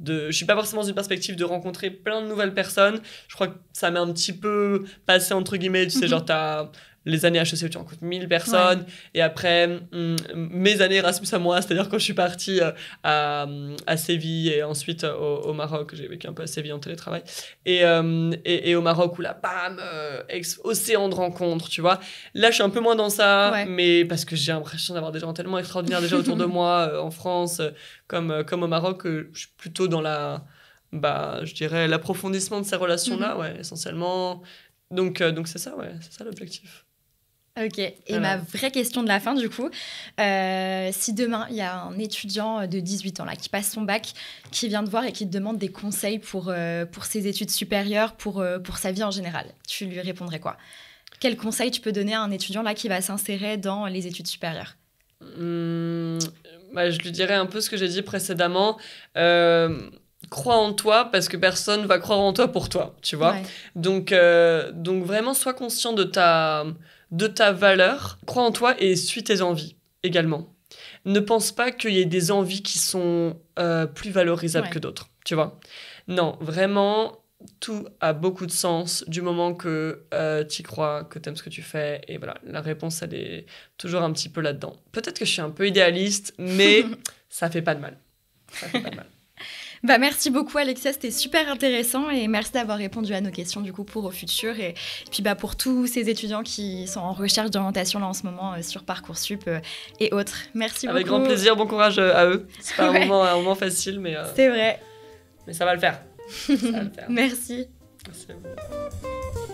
Je suis pas forcément dans une perspective de rencontrer plein de nouvelles personnes. Je crois que ça m'est un petit peu passé entre guillemets, tu sais, genre t'as les années HEC où tu rencontres 1000 personnes, et après mes années Erasmus à moi, c'est-à-dire quand je suis partie à Séville et ensuite au Maroc, j'ai vécu un peu à Séville en télétravail, et au Maroc où là, bam, océan de rencontres, tu vois. Là, je suis un peu moins dans ça, mais parce que j'ai l'impression d'avoir des gens tellement extraordinaires déjà autour de moi, en France, comme au Maroc, je suis plutôt dans je dirais l'approfondissement de ces relations-là, essentiellement. Donc c'est ça, c'est ça l'objectif. Ok, et ma vraie question de la fin, du coup, si demain, il y a un étudiant de 18 ans là, qui passe son bac, qui vient te voir et qui te demande des conseils pour ses études supérieures, pour sa vie en général, tu lui répondrais quoi? Quel conseil tu peux donner à un étudiant là, qui va s'insérer dans les études supérieures? Je lui dirais un peu ce que j'ai dit précédemment. Crois en toi parce que personne va croire en toi pour toi, tu vois. Donc vraiment, sois conscient de ta valeur, crois en toi et suis tes envies également. Ne pense pas qu'il y ait des envies qui sont plus valorisables que d'autres, tu vois. Non, vraiment, tout a beaucoup de sens du moment que tu y crois, que tu aimes ce que tu fais. Et voilà, la réponse, elle est toujours un petit peu là-dedans. Peut-être que je suis un peu idéaliste, mais ça fait pas de mal. Ça fait pas de mal. Merci beaucoup Alexia, c'était super intéressant et merci d'avoir répondu à nos questions du coup pour Au Futur et puis pour tous ces étudiants qui sont en recherche d'orientation là en ce moment sur Parcoursup et autres. Merci beaucoup. Avec grand plaisir, bon courage à eux. C'est pas un moment facile mais c'est vrai. Mais ça va le faire. Ça va le faire. Merci. Merci à vous.